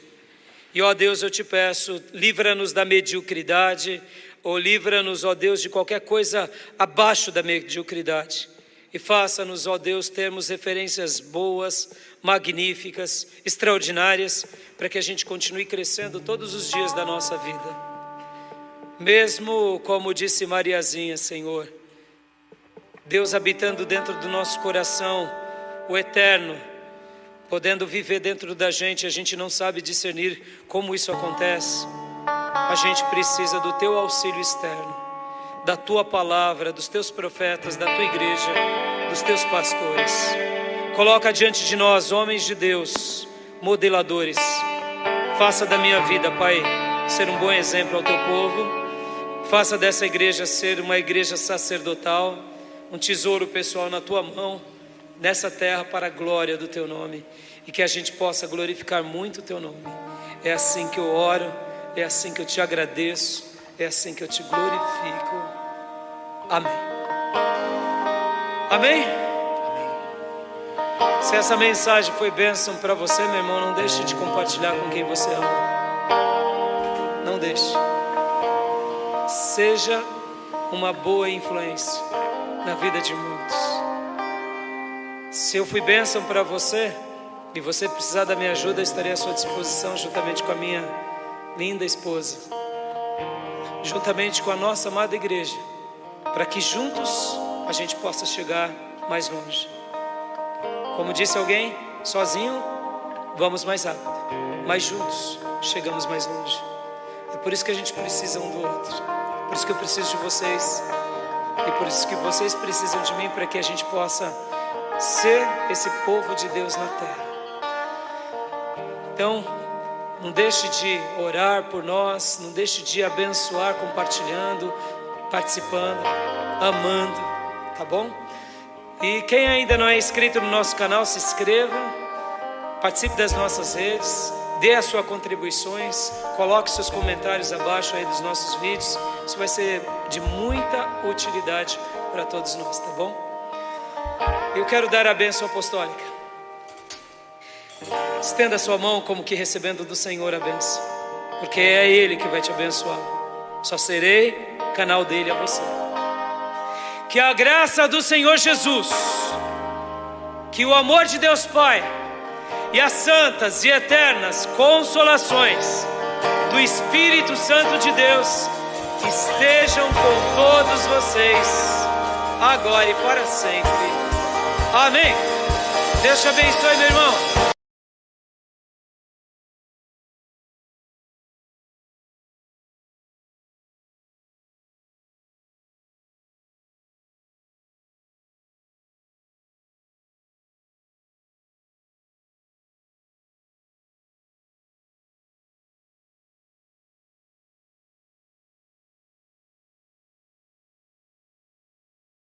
E ó Deus, eu te peço, livra-nos da mediocridade, ou livra-nos, ó Deus, de qualquer coisa abaixo da mediocridade. E faça-nos, ó Deus, termos referências boas, magníficas, extraordinárias, para que a gente continue crescendo todos os dias da nossa vida. Mesmo como disse Mariazinha, Senhor, Deus habitando dentro do nosso coração, o eterno, podendo viver dentro da gente, a gente não sabe discernir como isso acontece. A gente precisa do teu auxílio externo, da tua palavra, dos teus profetas, da tua igreja, dos teus pastores. Coloca diante de nós, homens de Deus, modeladores. Faça da minha vida, Pai, ser um bom exemplo ao teu povo. Faça dessa igreja ser uma igreja sacerdotal, um tesouro pessoal na tua mão, nessa terra, para a glória do teu nome, e que a gente possa glorificar muito o teu nome. É assim que eu oro, é assim que eu te agradeço, é assim que eu te glorifico. Amém. Amém? Se essa mensagem foi bênção para você, meu irmão, não deixe de compartilhar com quem você ama. Não deixe. Seja uma boa influência na vida de muitos. Se eu fui bênção para você e você precisar da minha ajuda, eu estarei à sua disposição, juntamente com a minha linda esposa, juntamente com a nossa amada igreja, para que juntos a gente possa chegar mais longe. Como disse alguém, sozinho vamos mais rápido, mas juntos chegamos mais longe. É por isso que a gente precisa um do outro. Por isso que eu preciso de vocês, e por isso que vocês precisam de mim, para que a gente possa ser esse povo de Deus na terra. Então, não deixe de orar por nós, não deixe de abençoar, compartilhando, participando, amando, tá bom? E quem ainda não é inscrito no nosso canal, se inscreva, Participe das nossas redes, dê as suas contribuições, coloque seus comentários abaixo aí dos nossos vídeos. Isso vai ser de muita utilidade para todos nós, tá bom? Eu quero dar a bênção apostólica. Estenda a sua mão como que recebendo do Senhor a bênção, porque é Ele que vai te abençoar. Só serei canal dele a você. Que a graça do Senhor Jesus, que o amor de Deus Pai e as santas e eternas consolações do Espírito Santo de Deus estejam com todos vocês, agora e para sempre. Amém. Deus te abençoe, meu irmão.